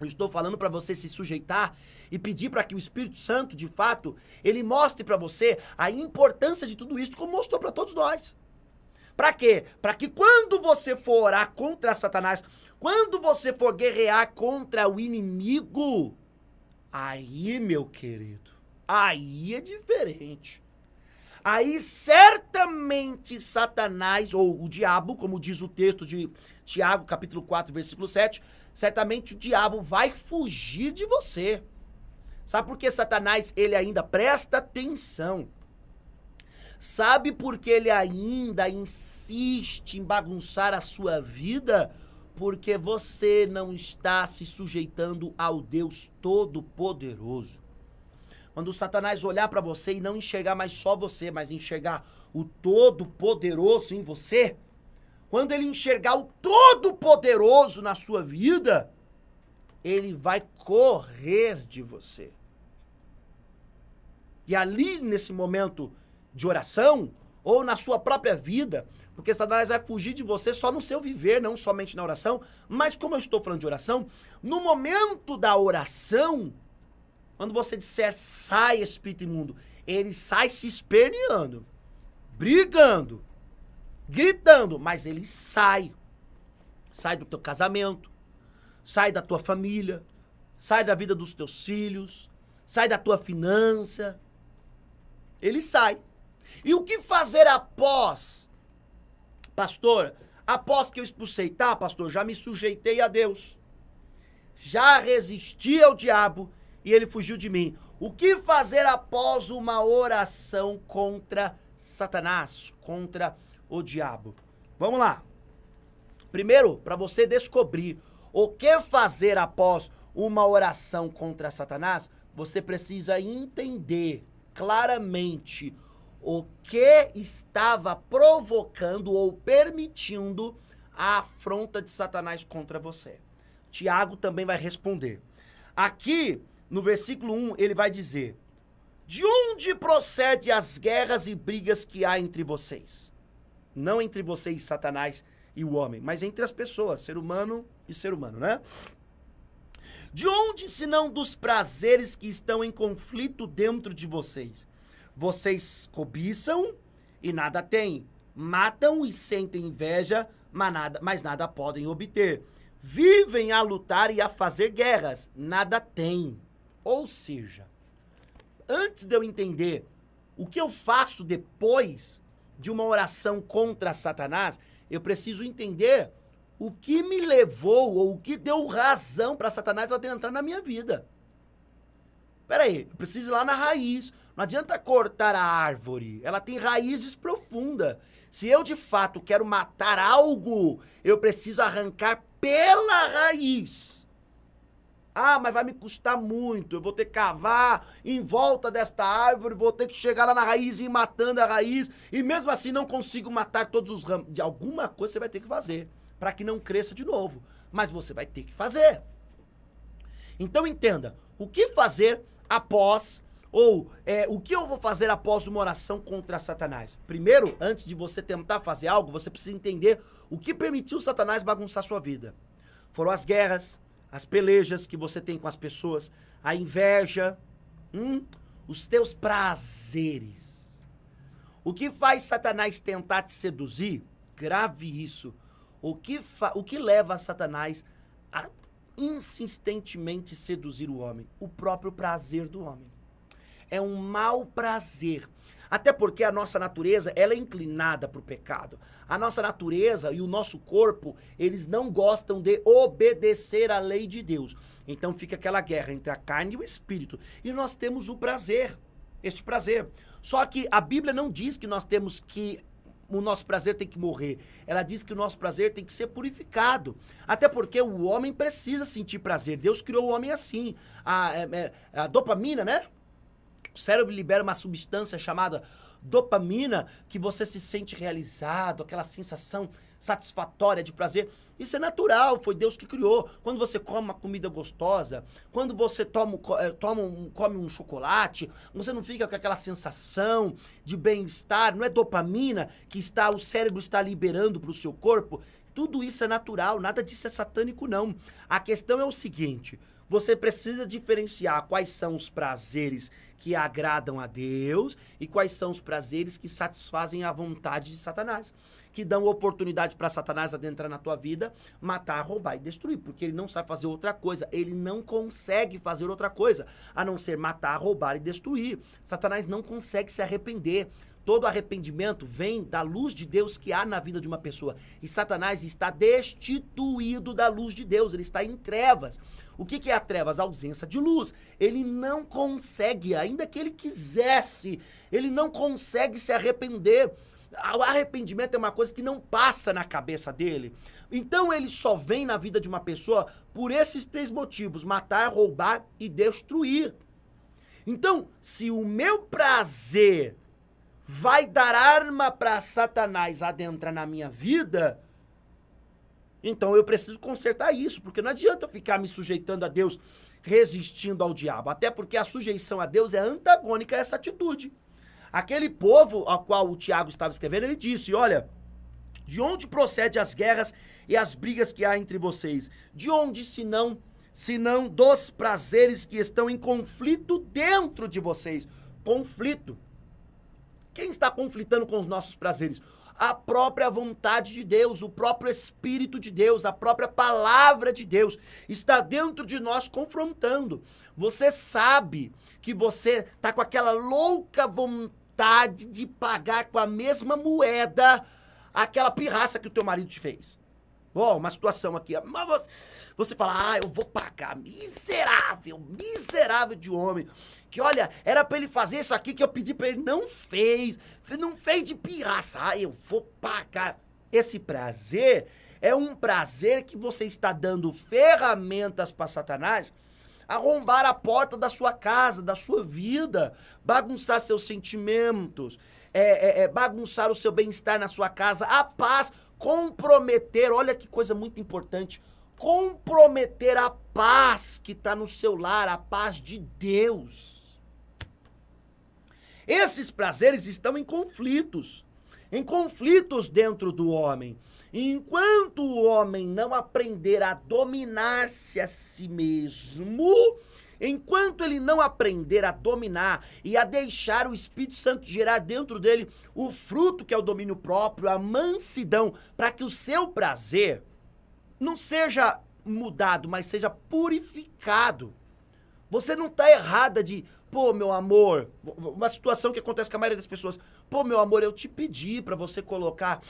Eu estou falando para você se sujeitar e pedir para que o Espírito Santo, de fato, ele mostre para você a importância de tudo isso, como mostrou para todos nós. Para quê? Para que quando você for orar contra Satanás, quando você for guerrear contra o inimigo, aí, meu querido, aí é diferente. Aí certamente Satanás, ou o diabo, como diz o texto de Tiago, capítulo 4, versículo 7, certamente o diabo vai fugir de você. Sabe por que Satanás, ele ainda presta atenção? Sabe por que ele ainda insiste em bagunçar a sua vida? Porque você não está se sujeitando ao Deus Todo-Poderoso. Quando o Satanás olhar para você e não enxergar mais só você, mas enxergar o Todo-Poderoso em você, quando ele enxergar o Todo-Poderoso na sua vida, ele vai correr de você. E ali, nesse momento de oração, ou na sua própria vida, porque Satanás vai fugir de você só no seu viver, não somente na oração, mas como eu estou falando de oração, no momento da oração, quando você disser, sai espírito imundo, ele sai se esperneando, brigando, gritando, mas ele sai. Sai do teu casamento, sai da tua família, sai da vida dos teus filhos, sai da tua finança. Ele sai. E o que fazer após? Pastor, após que eu expulsei, tá, pastor, já me sujeitei a Deus. Já resisti ao diabo e ele fugiu de mim. O que fazer após uma oração contra Satanás, contra o diabo? Vamos lá. Primeiro, para você descobrir o que fazer após uma oração contra Satanás, você precisa entender claramente o que estava provocando ou permitindo a afronta de Satanás contra você. Tiago também vai responder. Aqui, no versículo 1, ele vai dizer: de onde procede as guerras e brigas que há entre vocês? Não entre vocês, Satanás e o homem, mas entre as pessoas, ser humano e ser humano, né? De onde, senão dos prazeres que estão em conflito dentro de vocês? Vocês cobiçam e nada têm, matam e sentem inveja, mas nada podem obter. Vivem a lutar e a fazer guerras, nada têm. Ou seja, antes de eu entender o que eu faço depois de uma oração contra Satanás, eu preciso entender o que me levou ou o que deu razão para Satanás adentrar na minha vida. Peraí, eu preciso ir lá na raiz. Não adianta cortar a árvore, ela tem raízes profundas. Se eu de fato quero matar algo, eu preciso arrancar pela raiz. Ah, mas vai me custar muito, eu vou ter que cavar em volta desta árvore, vou ter que chegar lá na raiz e ir matando a raiz, e mesmo assim não consigo matar todos os ramos. De alguma coisa você vai ter que fazer, para que não cresça de novo. Mas você vai ter que fazer. Então entenda, o que fazer após, ou o que eu vou fazer após uma oração contra Satanás? Primeiro, antes de você tentar fazer algo, você precisa entender o que permitiu Satanás bagunçar sua vida. Foram as guerras, as pelejas que você tem com as pessoas, a inveja, os teus prazeres. O que faz Satanás tentar te seduzir? Grave isso. O que leva Satanás a insistentemente seduzir o homem? O próprio prazer do homem. É um mau prazer. Até porque a nossa natureza, ela é inclinada para o pecado. A nossa natureza e o nosso corpo, eles não gostam de obedecer à lei de Deus. Então fica aquela guerra entre a carne e o espírito. E nós temos o prazer, este prazer. Só que a Bíblia não diz que nós temos que o nosso prazer tem que morrer. Ela diz que o nosso prazer tem que ser purificado. Até porque o homem precisa sentir prazer. Deus criou o homem assim. A dopamina, né? O cérebro libera uma substância chamada dopamina, que você se sente realizado, aquela sensação satisfatória de prazer. Isso é natural, foi Deus que criou. Quando você come uma comida gostosa, quando você come um chocolate, você não fica com aquela sensação de bem-estar, não é dopamina que o cérebro está liberando para o seu corpo? Tudo isso é natural, nada disso é satânico, não. A questão é o seguinte: você precisa diferenciar quais são os prazeres que agradam a Deus e quais são os prazeres que satisfazem a vontade de Satanás, que dão oportunidade para Satanás adentrar na tua vida, matar, roubar e destruir, porque ele não sabe fazer outra coisa, ele não consegue fazer outra coisa, a não ser matar, roubar e destruir. Satanás não consegue se arrepender. Todo arrependimento vem da luz de Deus que há na vida de uma pessoa. E Satanás está destituído da luz de Deus, ele está em trevas. O que é a trevas? A ausência de luz. Ele não consegue, ainda que ele quisesse, ele não consegue se arrepender. O arrependimento é uma coisa que não passa na cabeça dele. Então ele só vem na vida de uma pessoa por esses 3 motivos: matar, roubar e destruir. Então, se o meu prazer vai dar arma para Satanás adentrar na minha vida, então eu preciso consertar isso, porque não adianta eu ficar me sujeitando a Deus, resistindo ao diabo, até porque a sujeição a Deus é antagônica a essa atitude. Aquele povo ao qual o Tiago estava escrevendo, ele disse: olha, de onde procede as guerras e as brigas que há entre vocês? De onde, senão dos prazeres que estão em conflito dentro de vocês? Conflito. Quem está conflitando com os nossos prazeres? A própria vontade de Deus, o próprio Espírito de Deus, a própria palavra de Deus está dentro de nós confrontando. Você sabe que você está com aquela louca vontade de pagar com a mesma moeda aquela pirraça que o teu marido te fez. Uma situação aqui, mas você fala: eu vou pagar, miserável de homem, que olha, era pra ele fazer isso aqui que eu pedi pra ele, não fez de pirraça, eu vou pagar. Esse prazer é um prazer que você está dando ferramentas para Satanás arrombar a porta da sua casa, da sua vida, bagunçar seus sentimentos. bagunçar o seu bem-estar na sua casa, a paz, comprometer, olha que coisa muito importante, comprometer a paz que está no seu lar, a paz de Deus. Esses prazeres estão em conflitos dentro do homem. Enquanto o homem não aprender a dominar-se a si mesmo, enquanto ele não aprender a dominar e a deixar o Espírito Santo gerar dentro dele o fruto que é o domínio próprio, a mansidão, para que o seu prazer não seja mudado, mas seja purificado. Você não está errada de, pô, meu amor, uma situação que acontece com a maioria das pessoas, pô, meu amor, eu te pedi para você colocar,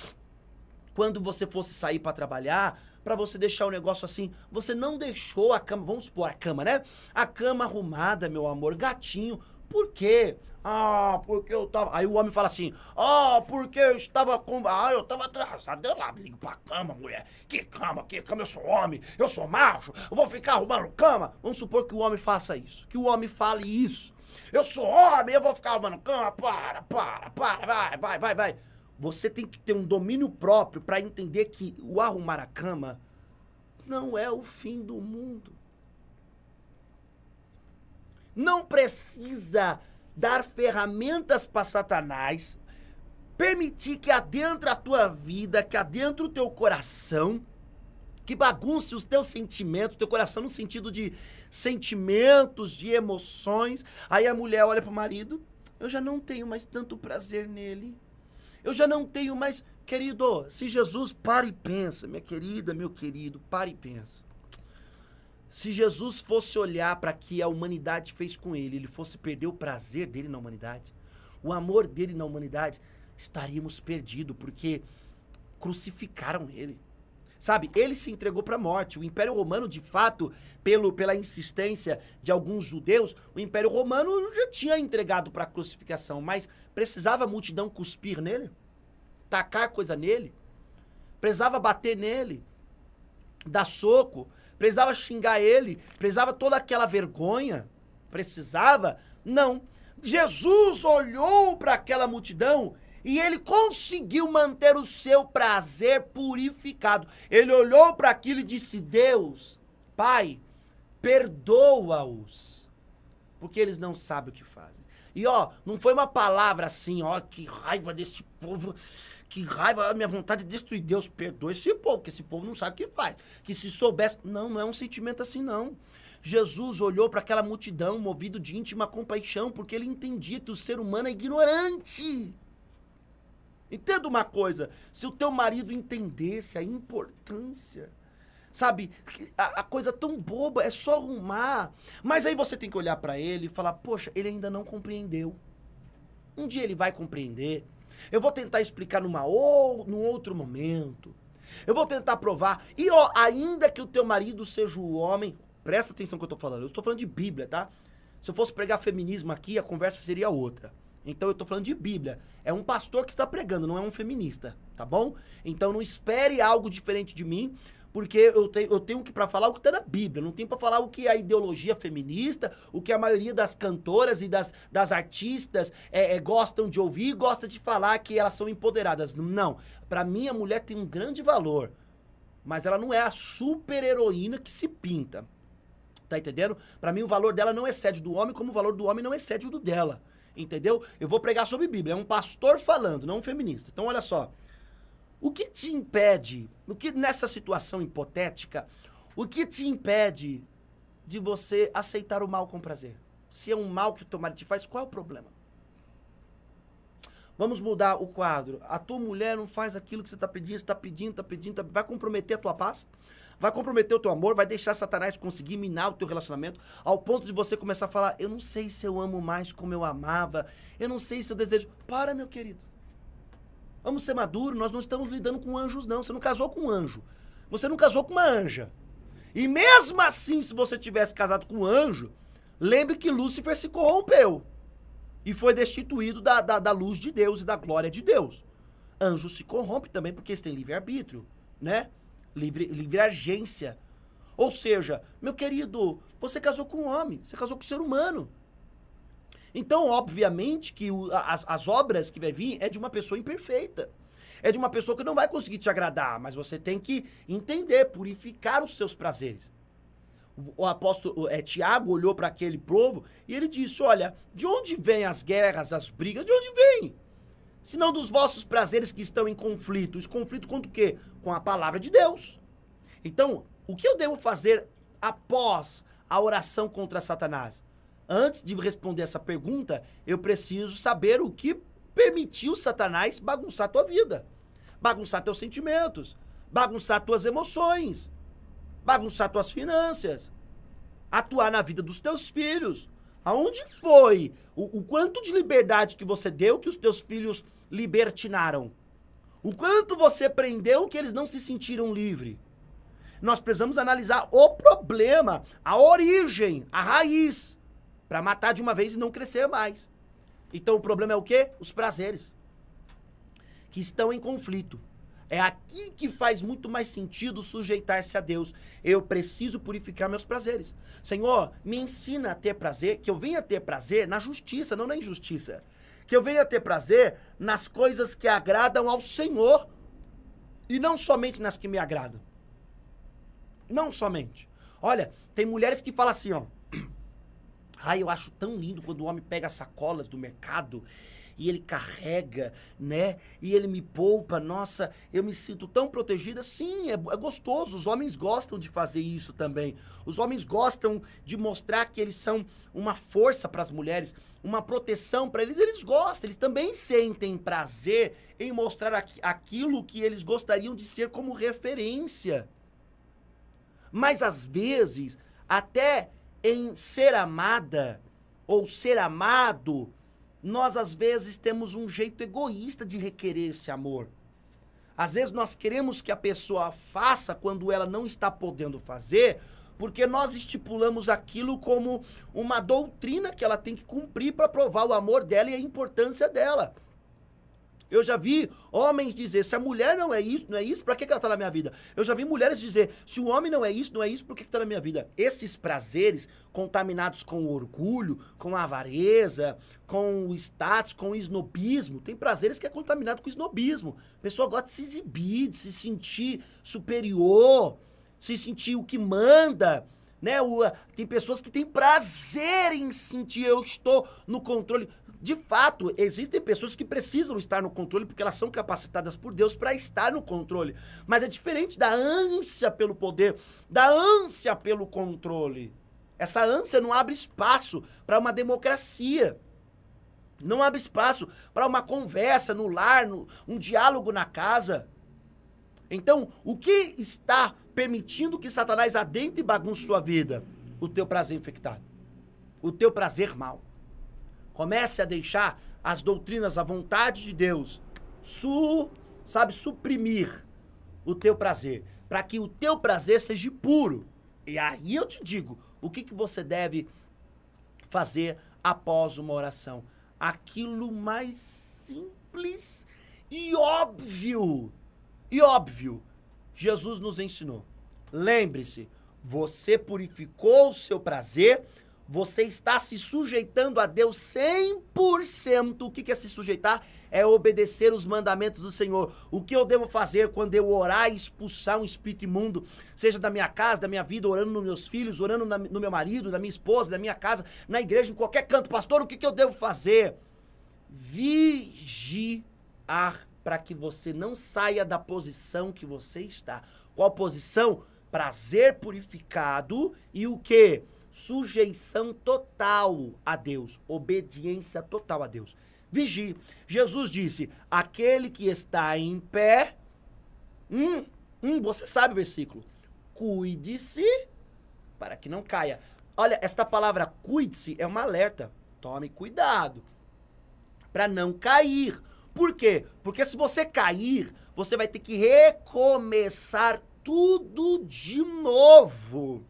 quando você fosse sair para trabalhar, para você deixar o negócio assim, você não deixou a cama, vamos supor a cama, né? A cama arrumada, meu amor, gatinho, por quê? Ah, porque eu tava... Aí o homem fala assim, porque eu estava com... eu tava atrasado, eu lá ligo pra cama, mulher. Que cama, eu sou homem, eu sou macho, eu vou ficar arrumando cama. Vamos supor que o homem faça isso, que o homem fale isso. Eu sou homem, eu vou ficar arrumando cama, vai. Você tem que ter um domínio próprio para entender que o arrumar a cama não é o fim do mundo. Não precisa dar ferramentas para Satanás, permitir que adentre a tua vida, que adentre o teu coração, que bagunce os teus sentimentos, teu coração no sentido de sentimentos, de emoções. Aí a mulher olha pro marido, eu já não tenho mais tanto prazer nele. Eu já não tenho mais... Querido, se Jesus, para e pensa, minha querida, meu querido, para e pensa. Se Jesus fosse olhar para o que a humanidade fez com ele fosse perder o prazer dele na humanidade, o amor dele na humanidade, estaríamos perdidos, porque crucificaram ele. Sabe, ele se entregou para a morte. O Império Romano, de fato, pela insistência de alguns judeus, o Império Romano já tinha entregado para a crucificação, mas precisava a multidão cuspir nele, tacar coisa nele, precisava bater nele, dar soco, precisava xingar ele, precisava toda aquela vergonha, precisava? Não. Jesus olhou para aquela multidão e ele conseguiu manter o seu prazer purificado. Ele olhou para aquilo e disse, Deus, Pai, perdoa-os, porque eles não sabem o que fazem. E não foi uma palavra assim, que raiva desse povo, que raiva, a minha vontade de destruir. Deus, perdoa esse povo, porque esse povo não sabe o que faz. Que se soubesse... Não é um sentimento assim, não. Jesus olhou para aquela multidão, movido de íntima compaixão, porque ele entendia que o ser humano é ignorante. Entenda uma coisa, se o teu marido entendesse a importância, sabe, a coisa tão boba, é só arrumar, mas aí você tem que olhar para ele e falar, poxa, ele ainda não compreendeu. Um dia ele vai compreender. Eu vou tentar explicar num outro momento. Eu vou tentar provar. E ainda que o teu marido seja o homem, presta atenção no que eu tô falando, eu estou falando de Bíblia, tá? Se eu fosse pregar feminismo aqui, a conversa seria outra. Então eu tô falando de Bíblia. É um pastor que está pregando, não é um feminista, tá bom? Então não espere algo diferente de mim, porque eu tenho que para falar o que está na Bíblia, não tenho para falar o que é a ideologia feminista, o que a maioria das cantoras e das artistas gostam de ouvir, gosta de falar que elas são empoderadas. Não, para mim a mulher tem um grande valor, mas ela não é a super heroína que se pinta. Tá entendendo? Para mim o valor dela não excede do homem, como o valor do homem não excede o do dela. Entendeu? Eu vou pregar sobre Bíblia, é um pastor falando, não um feminista. Então olha só, o que te impede, nessa situação hipotética, o que te impede de você aceitar o mal com prazer? Se é um mal que o teu marido te faz, qual é o problema? Vamos mudar o quadro. A tua mulher não faz aquilo que você está pedindo, vai comprometer a tua paz? Vai comprometer o teu amor, vai deixar Satanás conseguir minar o teu relacionamento, ao ponto de você começar a falar, eu não sei se eu amo mais como eu amava, eu não sei se eu desejo... Para, meu querido. Vamos ser maduros, nós não estamos lidando com anjos, não. Você não casou com um anjo. Você não casou com uma anja. E mesmo assim, se você tivesse casado com um anjo, lembre que Lúcifer se corrompeu e foi destituído da luz de Deus e da glória de Deus. Anjo se corrompe também porque eles têm livre-arbítrio, né? Livre agência. Ou seja, meu querido, você casou com um homem, você casou com um ser humano. Então, obviamente, que as obras que vai vir é de uma pessoa imperfeita. É de uma pessoa que não vai conseguir te agradar, mas você tem que entender, purificar os seus prazeres. O apóstolo Tiago olhou para aquele povo e ele disse, olha, de onde vêm as guerras, as brigas? De onde vêm? Senão dos vossos prazeres que estão em conflito. Esse conflito contra o quê? Com a palavra de Deus. Então, o que eu devo fazer após a oração contra Satanás? Antes de responder essa pergunta, eu preciso saber o que permitiu Satanás bagunçar a tua vida, bagunçar teus sentimentos, bagunçar tuas emoções, bagunçar tuas finanças, atuar na vida dos teus filhos. Aonde foi o quanto de liberdade que você deu que os teus filhos libertinaram? O quanto você prendeu que eles não se sentiram livres? Nós precisamos analisar o problema, a origem, a raiz, para matar de uma vez e não crescer mais. Então o problema é o quê? Os prazeres, que estão em conflito. É aqui que faz muito mais sentido sujeitar-se a Deus. Eu preciso purificar meus prazeres. Senhor, me ensina a ter prazer, que eu venha ter prazer na justiça, não na injustiça. Que eu venha ter prazer nas coisas que agradam ao Senhor e não somente nas que me agradam. Não somente. Olha, tem mulheres que falam assim, ó. Ai, eu acho tão lindo quando o homem pega sacolas do mercado e ele carrega, né? E ele me poupa. Nossa, eu me sinto tão protegida. Sim, é gostoso. Os homens gostam de fazer isso também. Os homens gostam de mostrar que eles são uma força para as mulheres, uma proteção para eles. Eles gostam, eles também sentem prazer em mostrar aquilo que eles gostariam de ser como referência. Mas às vezes, até em ser amada ou ser amado, nós às vezes temos um jeito egoísta de requerer esse amor. Às vezes nós queremos que a pessoa faça quando ela não está podendo fazer, porque nós estipulamos aquilo como uma doutrina que ela tem que cumprir para provar o amor dela e a importância dela. Eu já vi homens dizer, se a mulher não é isso, pra que ela tá na minha vida? Eu já vi mulheres dizer, se o homem não é isso, por que tá na minha vida? Esses prazeres contaminados com o orgulho, com a avareza, com o status, com o esnobismo, tem prazeres que é contaminado com o esnobismo. A pessoa gosta de se exibir, de se sentir superior, se sentir o que manda, né? Tem pessoas que têm prazer em sentir, eu estou no controle. De fato, existem pessoas que precisam estar no controle porque elas são capacitadas por Deus para estar no controle. Mas é diferente da ânsia pelo poder, da ânsia pelo controle. Essa ânsia não abre espaço para uma democracia. Não abre espaço para uma conversa no lar, um diálogo na casa. Então, o que está permitindo que Satanás adentre e bagunce sua vida? O teu prazer infectado. O teu prazer mal. Comece a deixar as doutrinas, a vontade de Deus, suprimir o teu prazer, para que o teu prazer seja puro. E aí eu te digo, o que você deve fazer após uma oração? Aquilo mais simples e óbvio. E óbvio, Jesus nos ensinou. Lembre-se, você purificou o seu prazer. Você está se sujeitando a Deus 100%. O que é se sujeitar? É obedecer os mandamentos do Senhor. O que eu devo fazer quando eu orar e expulsar um espírito imundo, seja da minha casa, da minha vida, orando nos meus filhos, orando no meu marido, na minha esposa, na minha casa, na igreja, em qualquer canto. Pastor, o que eu devo fazer? Vigiar para que você não saia da posição que você está. Qual posição? Prazer purificado e o quê? Sujeição total a Deus, obediência total a Deus. Vigie. Jesus disse, aquele que está em pé, você sabe o versículo, cuide-se para que não caia. Olha, esta palavra cuide-se é um alerta. Tome cuidado para não cair. Por quê? Porque se você cair, você vai ter que recomeçar tudo de novo.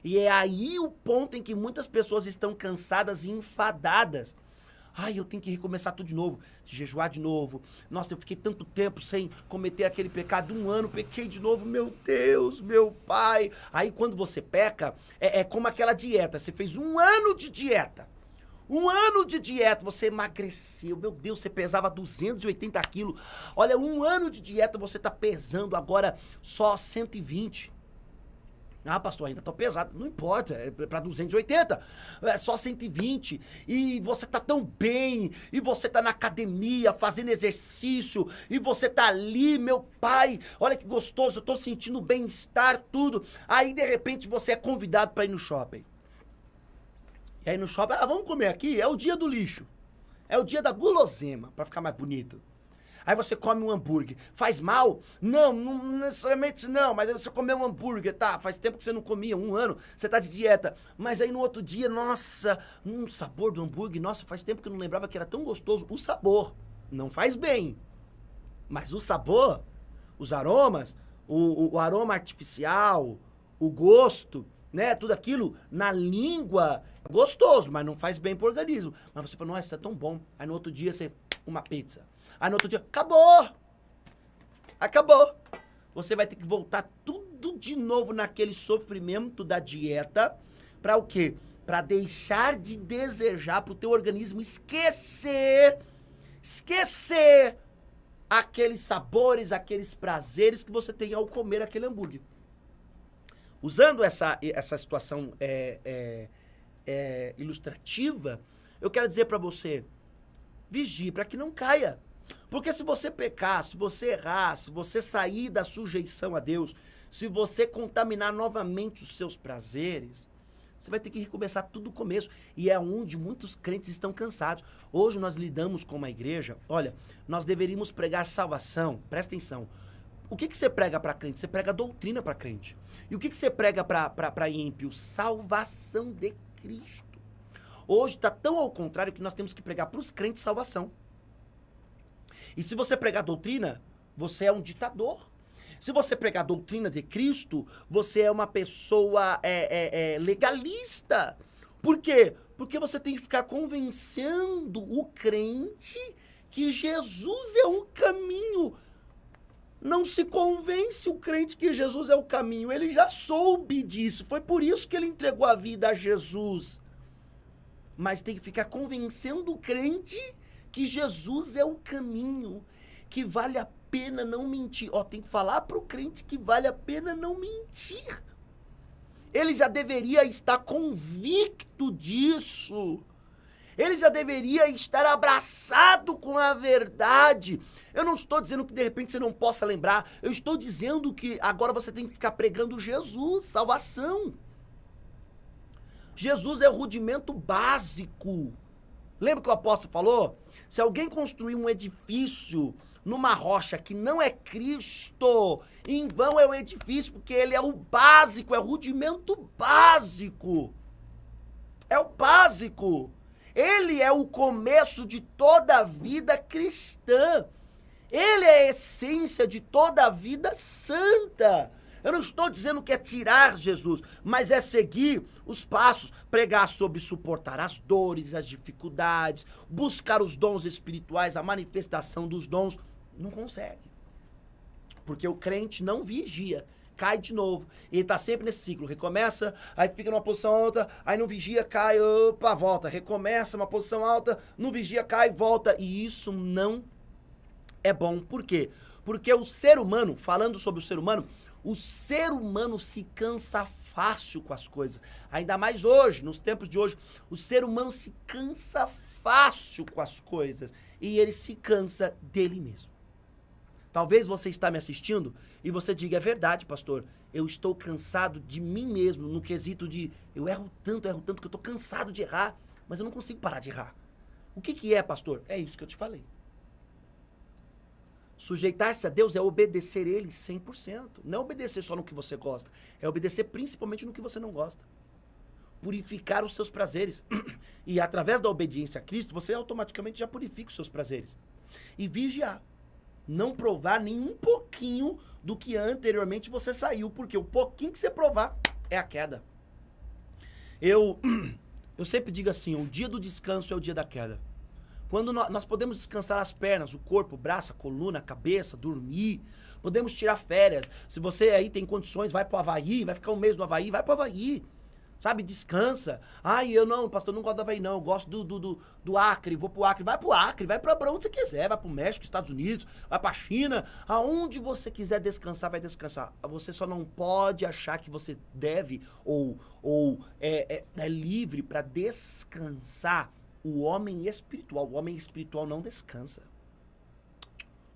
E é aí o ponto em que muitas pessoas estão cansadas e enfadadas. Ai, eu tenho que recomeçar tudo de novo, jejuar de novo. Nossa, eu fiquei tanto tempo sem cometer aquele pecado, 1 ano, pequei de novo, meu Deus, meu pai. Aí quando você peca, é como aquela dieta, você fez 1 ano de dieta. Um ano de dieta, você emagreceu. Meu Deus, você pesava 280 quilos. Olha, um ano de dieta, você tá pesando agora só 120. Ah, pastor, ainda tô pesado. Não importa, é pra 280. É só 120. E você tá tão bem. E você tá na academia fazendo exercício. E você tá ali, meu pai. Olha que gostoso, eu tô sentindo bem-estar, tudo. Aí, de repente, você é convidado pra ir no shopping. E aí no shopping, vamos comer aqui? É o dia do lixo. É o dia da gulosema, pra ficar mais bonito. Aí você come um hambúrguer. Faz mal? Não, não necessariamente não. Mas aí você comeu um hambúrguer, tá? Faz tempo que você não comia, um ano, você tá de dieta. Mas aí no outro dia, nossa, sabor do hambúrguer, nossa, faz tempo que eu não lembrava que era tão gostoso. O sabor não faz bem. Mas o sabor, os aromas, o aroma artificial, o gosto, né? Tudo aquilo na língua, gostoso, mas não faz bem pro organismo. Mas você fala, nossa, isso é tão bom. Aí no outro dia você, uma pizza. Aí no outro dia, acabou! Acabou! Você vai ter que voltar tudo de novo naquele sofrimento da dieta. Pra o quê? Pra deixar de desejar, pro teu organismo esquecer aqueles sabores, aqueles prazeres que você tem ao comer aquele hambúrguer. Usando essa situação ilustrativa, eu quero dizer pra você, vigie pra que não caia. Porque se você pecar, se você errar, se você sair da sujeição a Deus, se você contaminar novamente os seus prazeres, você vai ter que recomeçar tudo do começo. E é onde muitos crentes estão cansados. Hoje nós lidamos com uma igreja, olha, nós deveríamos pregar salvação, presta atenção. O que você prega para crente? Você prega doutrina para crente. E o que você prega para ímpio? Salvação de Cristo. Hoje está tão ao contrário que nós temos que pregar para os crentes salvação. E se você pregar doutrina, você é um ditador. Se você pregar doutrina de Cristo, você é uma pessoa legalista. Por quê? Porque você tem que ficar convencendo o crente que Jesus é o caminho. Não se convence o crente que Jesus é o caminho. Ele já soube disso. Foi por isso que ele entregou a vida a Jesus. Mas tem que ficar convencendo o crente que Jesus é o caminho, que vale a pena não mentir. Tem que falar para o crente que vale a pena não mentir. Ele já deveria estar convicto disso. Ele já deveria estar abraçado com a verdade. Eu não estou dizendo que de repente você não possa lembrar. Eu estou dizendo que agora você tem que ficar pregando Jesus, salvação. Jesus é o rudimento básico. Lembra que o apóstolo falou? Se alguém construir um edifício numa rocha que não é Cristo, em vão é o edifício, porque ele é o básico, é o rudimento básico. É o básico. Ele é o começo de toda a vida cristã. Ele é a essência de toda a vida santa. Eu não estou dizendo que é tirar Jesus, mas é seguir os passos, pregar sobre suportar as dores, as dificuldades, buscar os dons espirituais, a manifestação dos dons. Não consegue. Porque o crente não vigia, cai de novo. Ele está sempre nesse ciclo, recomeça, aí fica numa posição alta, aí não vigia, cai, opa, volta, recomeça uma posição alta, não vigia, cai, volta. E isso não é bom. Por quê? Porque o ser humano, falando sobre o ser humano se cansa fácil com as coisas. Ainda mais hoje, nos tempos de hoje, o ser humano se cansa fácil com as coisas. E ele se cansa dele mesmo. Talvez você está me assistindo e você diga, é verdade, pastor, eu estou cansado de mim mesmo, no quesito de, eu erro tanto que eu estou cansado de errar, mas eu não consigo parar de errar. O que é, pastor? É isso que eu te falei. Sujeitar-se a Deus é obedecer Ele 100%. Não é obedecer só no que você gosta. É obedecer principalmente no que você não gosta. Purificar os seus prazeres. E através da obediência a Cristo, você automaticamente já purifica os seus prazeres. E vigiar. Não provar nem um pouquinho do que anteriormente você saiu. Porque o pouquinho que você provar é a queda. Eu sempre digo assim, o dia do descanso é o dia da queda. Quando nós podemos descansar as pernas, o corpo, o braço, a coluna, a cabeça, dormir, podemos tirar férias. Se você aí tem condições, vai pro Havaí, vai ficar um mês no Havaí, vai pro Havaí. Sabe, descansa. Ai, eu não, pastor, não gosto do Havaí, não. Eu gosto do Acre, vou pro Acre. Vai pro Acre, vai pra onde você quiser. Vai pro México, Estados Unidos, vai pra China. Aonde você quiser descansar, vai descansar. Você só não pode achar que você deve ou é livre pra descansar o homem espiritual. O homem espiritual não descansa.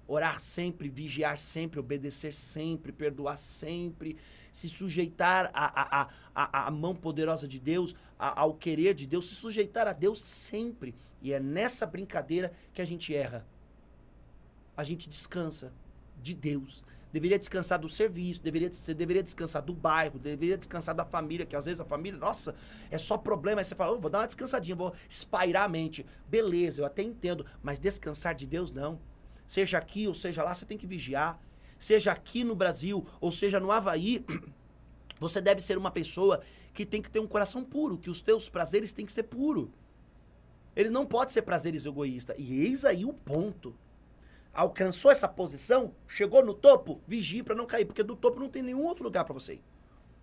Orar sempre, vigiar sempre, obedecer sempre, perdoar sempre, se sujeitar à mão poderosa de Deus, ao querer de Deus, se sujeitar a Deus sempre. E é nessa brincadeira que a gente erra. A gente descansa de Deus. Deveria descansar do serviço, você deveria descansar do bairro, deveria descansar da família, que às vezes a família, nossa, é só problema. Aí você fala, vou dar uma descansadinha, vou espairar a mente. Beleza, eu até entendo, mas descansar de Deus, não. Seja aqui ou seja lá, você tem que vigiar. Seja aqui no Brasil ou seja no Havaí, você deve ser uma pessoa que tem que ter um coração puro, que os teus prazeres têm que ser puros. Eles não podem ser prazeres egoístas. E eis aí o ponto. Alcançou essa posição, chegou no topo, vigie para não cair, porque do topo não tem nenhum outro lugar para você ir.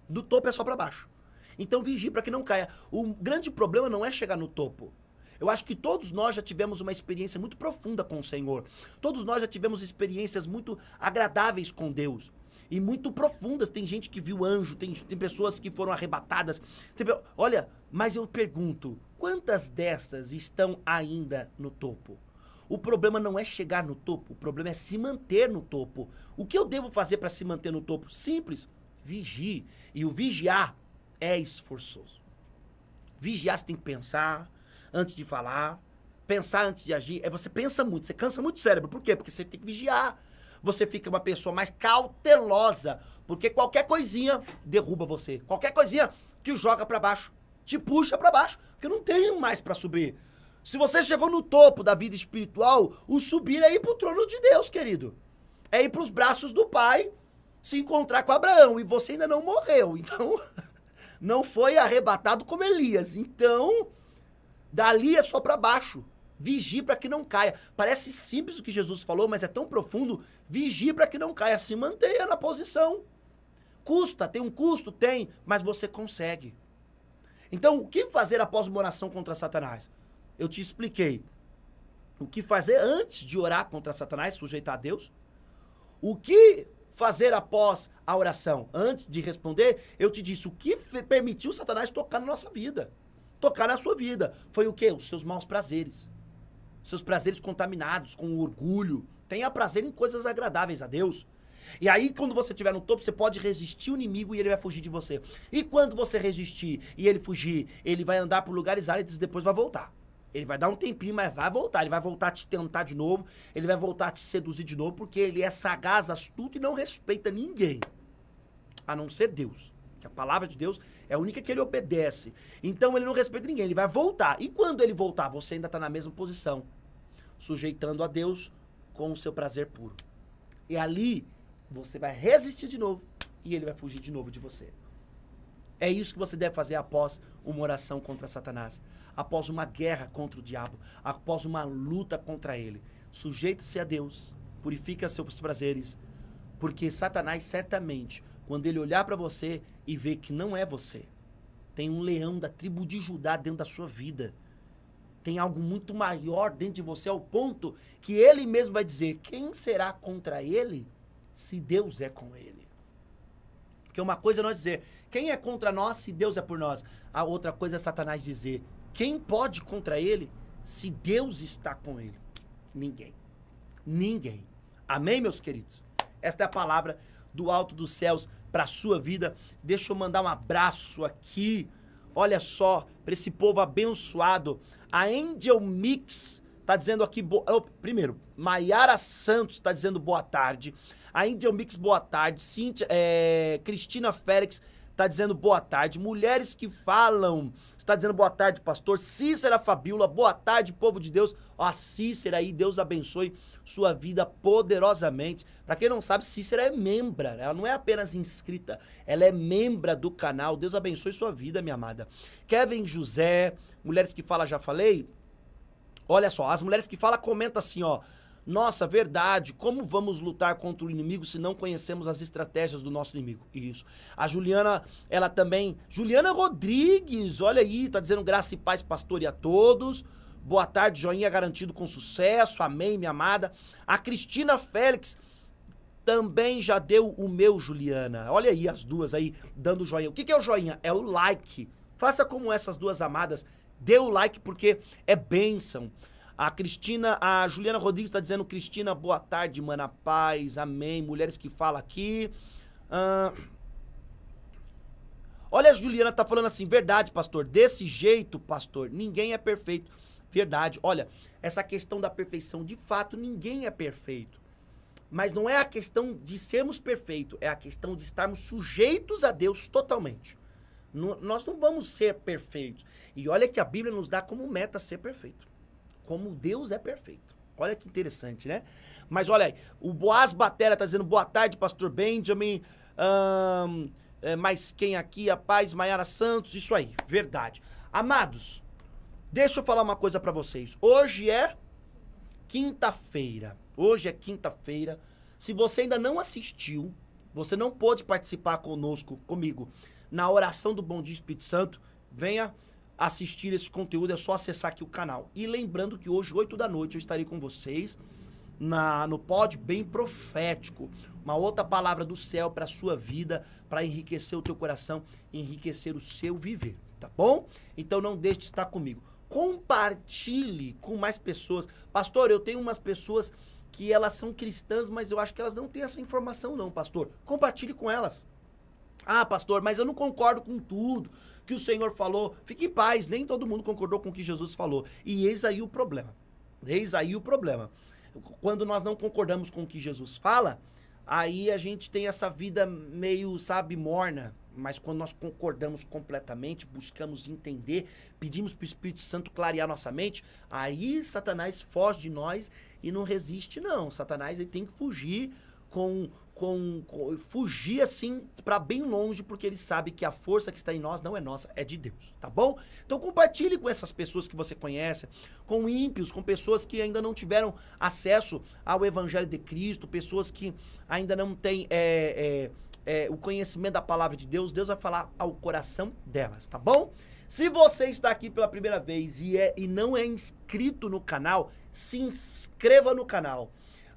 Do topo é só para baixo. Então vigie para que não caia. O grande problema não é chegar no topo. Eu acho que todos nós já tivemos uma experiência muito profunda com o Senhor. Todos nós já tivemos experiências muito agradáveis com Deus. E muito profundas. Tem gente que viu anjo, tem pessoas que foram arrebatadas. Olha, mas eu pergunto, quantas dessas estão ainda no topo? O problema não é chegar no topo, o problema é se manter no topo. O que eu devo fazer para se manter no topo? Simples, vigie. E o vigiar é esforçoso. Vigiar, você tem que pensar antes de falar, pensar antes de agir. Você pensa muito, você cansa muito o cérebro. Por quê? Porque você tem que vigiar. Você fica uma pessoa mais cautelosa, porque qualquer coisinha derruba você. Qualquer coisinha te joga pra baixo, te puxa pra baixo, porque não tem mais pra subir. Se você chegou no topo da vida espiritual, o subir é ir pro trono de Deus, querido. É ir pros braços do Pai, se encontrar com Abraão. E você ainda não morreu, então não foi arrebatado como Elias. Então, dali é só pra baixo. Vigie para que não caia. Parece simples o que Jesus falou, mas é tão profundo. Vigie para que não caia. Se mantenha na posição. Custa, tem um custo? Tem, mas você consegue. Então, o que fazer após uma oração contra Satanás? Eu te expliquei. O que fazer antes de orar contra Satanás, sujeitar a Deus? O que fazer após a oração? Antes de responder, eu te disse o que permitiu Satanás tocar na nossa vida. Tocar na sua vida. Foi o quê? Os seus maus prazeres. Seus prazeres contaminados com orgulho. Tenha prazer em coisas agradáveis a Deus. E aí, quando você estiver no topo, você pode resistir o inimigo e ele vai fugir de você. E quando você resistir e ele fugir, ele vai andar por lugares áridos e depois vai voltar. Ele vai dar um tempinho, mas vai voltar. Ele vai voltar a te tentar de novo. Ele vai voltar a te seduzir de novo, porque ele é sagaz, astuto e não respeita ninguém. A não ser Deus. Que a palavra de Deus é a única que ele obedece. Então ele não respeita ninguém, ele vai voltar. E quando ele voltar, você ainda está na mesma posição, sujeitando a Deus com o seu prazer puro. E ali você vai resistir de novo e ele vai fugir de novo de você. É isso que você deve fazer após uma oração contra Satanás, após uma guerra contra o diabo, após uma luta contra ele. Sujeita-se a Deus, purifica seus prazeres, porque Satanás certamente, quando ele olhar para você e ver que não é você, tem um leão da tribo de Judá dentro da sua vida. Tem algo muito maior dentro de você, ao ponto que ele mesmo vai dizer, quem será contra ele, se Deus é com ele? Porque uma coisa é nós dizer, quem é contra nós, se Deus é por nós? A outra coisa é Satanás dizer, quem pode contra ele, se Deus está com ele? Ninguém. Ninguém. Amém, meus queridos? Esta é a palavra do alto dos céus para a sua vida. Deixa eu mandar um abraço aqui, olha só, para esse povo abençoado. A Angel Mix tá dizendo aqui, primeiro, Maiara Santos tá dizendo boa tarde. A Angel Mix, boa tarde. Cíntia, Cristina Félix tá dizendo boa tarde. Mulheres que falam, está dizendo boa tarde, pastor. Cícera Fabiola, boa tarde, povo de Deus. Ó, a Cícera aí, Deus abençoe sua vida poderosamente. Pra quem não sabe, Cícera é membra, ela não é apenas inscrita, ela é membra do canal. Deus abençoe sua vida, minha amada. Kevin José, Mulheres que Falam, já falei. Olha só, as Mulheres que Falam comenta assim, ó. Nossa, verdade, como vamos lutar contra o inimigo se não conhecemos as estratégias do nosso inimigo? Isso. A Juliana, ela também... Juliana Rodrigues, olha aí, tá dizendo graça e paz, pastor, e a todos. Boa tarde, joinha garantido com sucesso, amém, minha amada. A Cristina Félix também já deu o meu, Juliana. Olha aí as duas aí, dando joinha. O que é o joinha? É o like. Faça como essas duas amadas, dê o like porque é bênção. A Juliana Rodrigues está dizendo, Cristina, boa tarde, mana, paz, amém. Mulheres que falam aqui. Olha, a Juliana tá falando assim, verdade, pastor, desse jeito, pastor, ninguém é perfeito. Verdade, olha, essa questão da perfeição, de fato, ninguém é perfeito. Mas não é a questão de sermos perfeitos, é a questão de estarmos sujeitos a Deus totalmente. Nós não vamos ser perfeitos. E olha que a Bíblia nos dá como meta ser perfeito. Como Deus é perfeito. Olha que interessante, né? Mas olha aí, o Boaz Batera tá dizendo, boa tarde, pastor Benjamin. Mas quem aqui? A paz, Maiara Santos, isso aí, verdade. Amados, deixa eu falar uma coisa pra vocês. Hoje é quinta-feira. Hoje é quinta-feira. Se você ainda não assistiu, você não pôde participar comigo, na oração do Bom Dia Espírito Santo, venha assistir esse conteúdo, é só acessar aqui o canal. E lembrando que hoje, 8 da noite, eu estarei com vocês no Pod Bem Profético. Uma outra palavra do céu para a sua vida, para enriquecer o teu coração, enriquecer o seu viver, tá bom? Então não deixe de estar comigo. Compartilhe com mais pessoas. Pastor, eu tenho umas pessoas que elas são cristãs, mas eu acho que elas não têm essa informação não, pastor. Compartilhe com elas. Ah, pastor, mas eu não concordo com tudo que o Senhor falou. Fique em paz, nem todo mundo concordou com o que Jesus falou. E eis aí o problema. Eis aí o problema. Quando nós não concordamos com o que Jesus fala, aí a gente tem essa vida meio, sabe, morna. Mas quando nós concordamos completamente, buscamos entender, pedimos para o Espírito Santo clarear nossa mente, aí Satanás foge de nós e não resiste, não. Satanás ele tem que fugir fugir assim para bem longe, porque ele sabe que a força que está em nós não é nossa, é de Deus, tá bom? Então compartilhe com essas pessoas que você conhece, com ímpios, com pessoas que ainda não tiveram acesso ao Evangelho de Cristo, pessoas que ainda não têm o conhecimento da palavra de Deus. Deus vai falar ao coração delas, tá bom? Se você está aqui pela primeira vez e não é inscrito no canal, se inscreva no canal.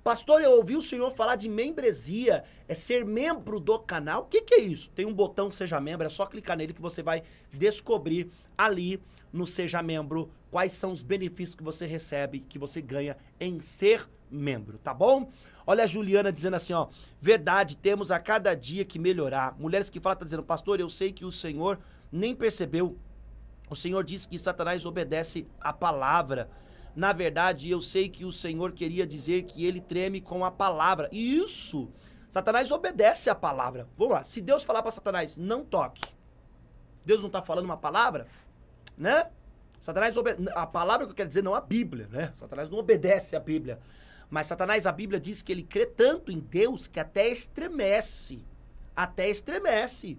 Pastor, eu ouvi o senhor falar de membresia, é ser membro do canal. O que é isso? Tem um botão Seja Membro, é só clicar nele que você vai descobrir ali no Seja Membro quais são os benefícios que você recebe, que você ganha em ser membro, tá bom? Olha a Juliana dizendo assim, ó, verdade, temos a cada dia que melhorar. Mulheres que falam, tá dizendo, pastor, eu sei que o senhor nem percebeu. O senhor disse que Satanás obedece a palavra. Na verdade, eu sei que o Senhor queria dizer que ele treme com a palavra. Isso! Satanás obedece a palavra. Vamos lá, se Deus falar para Satanás, não toque. Deus não está falando uma palavra? Né? Satanás obedece. A palavra que eu quero dizer, não a Bíblia, né? Satanás não obedece a Bíblia. Mas Satanás, a Bíblia diz que ele crê tanto em Deus que até estremece. Até estremece.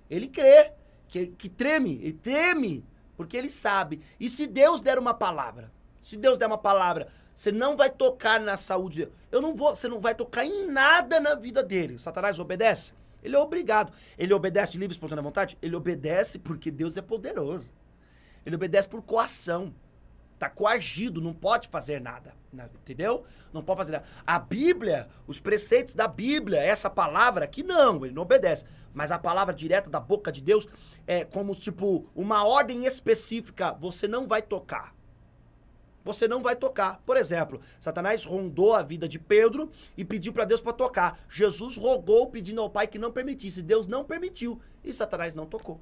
Ele crê, que treme, ele treme, porque ele sabe. E se Deus der uma palavra? Se Deus der uma palavra, você não vai tocar na saúde dele. Você não vai tocar em nada na vida dele. Satanás obedece? Ele é obrigado. Ele obedece de livre e espontânea vontade? Ele obedece porque Deus é poderoso. Ele obedece por coação. Tá coagido, não pode fazer nada. Entendeu? Não pode fazer nada. A Bíblia, os preceitos da Bíblia, essa palavra aqui não, ele não obedece. Mas a palavra direta da boca de Deus é como tipo uma ordem específica. Você não vai tocar. Você não vai tocar. Por exemplo, Satanás rondou a vida de Pedro e pediu para Deus para tocar. Jesus rogou pedindo ao Pai que não permitisse. Deus não permitiu e Satanás não tocou.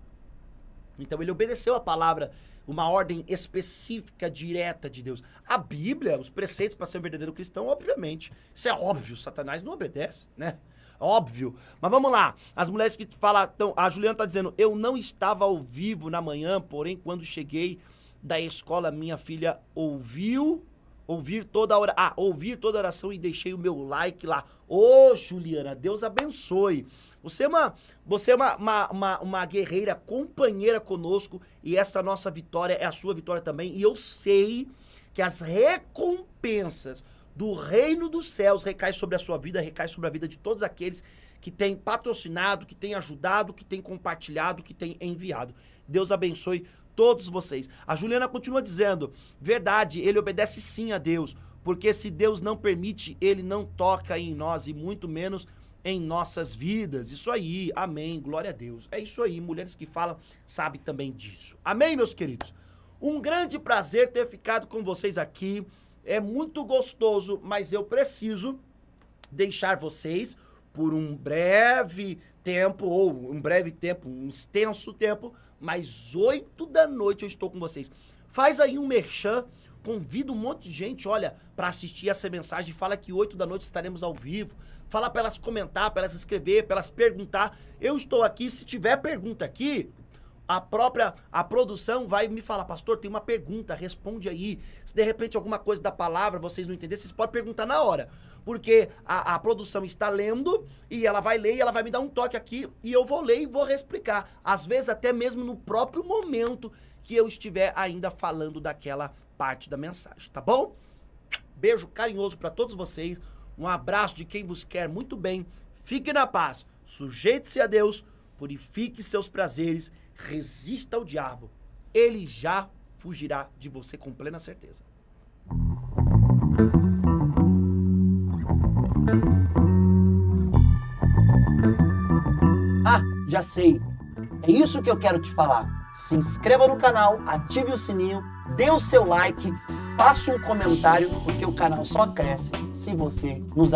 Então ele obedeceu a palavra, uma ordem específica, direta de Deus. A Bíblia, os preceitos para ser um verdadeiro cristão, obviamente, isso é óbvio, Satanás não obedece, né? Óbvio. Mas vamos lá, as mulheres que falam, então, a Juliana tá dizendo, eu não estava ao vivo na manhã, porém quando cheguei da escola, minha filha ouvir toda a oração e deixei o meu like lá. Ô, Juliana, Deus abençoe. Você é uma guerreira, companheira conosco, e essa nossa vitória é a sua vitória também. E eu sei que as recompensas do reino dos céus recai sobre a sua vida, recai sobre a vida de todos aqueles que têm patrocinado, que têm ajudado, que têm compartilhado, que têm enviado. Deus abençoe todos vocês. A Juliana continua dizendo, verdade, ele obedece sim a Deus, porque se Deus não permite, ele não toca em nós e muito menos em nossas vidas. Isso aí, amém, glória a Deus. É isso aí, mulheres que falam sabem também disso. Amém, meus queridos? Um grande prazer ter ficado com vocês aqui. É muito gostoso, mas eu preciso deixar vocês por um breve tempo, um extenso tempo, mas 8 da noite eu estou com vocês. Faz aí um merchan, convida um monte de gente, olha, para assistir essa mensagem, fala que 8 da noite estaremos ao vivo, fala para elas comentar, para elas escrever, para elas perguntar. Eu estou aqui, se tiver pergunta aqui, a produção vai me falar, pastor, tem uma pergunta, responde aí. Se de repente alguma coisa da palavra vocês não entenderem, vocês podem perguntar na hora. Porque a produção está lendo e ela vai ler e ela vai me dar um toque aqui e eu vou ler e vou reexplicar. Às vezes até mesmo no próprio momento que eu estiver ainda falando daquela parte da mensagem, tá bom? Beijo carinhoso para todos vocês. Um abraço de quem vos quer muito bem. Fique na paz. Sujeite-se a Deus. Purifique seus prazeres. Resista ao diabo. Ele já fugirá de você com plena certeza. Ah, já sei. É isso que eu quero te falar. Se inscreva no canal, ative o sininho, dê o seu like, faça um comentário, porque o canal só cresce se você nos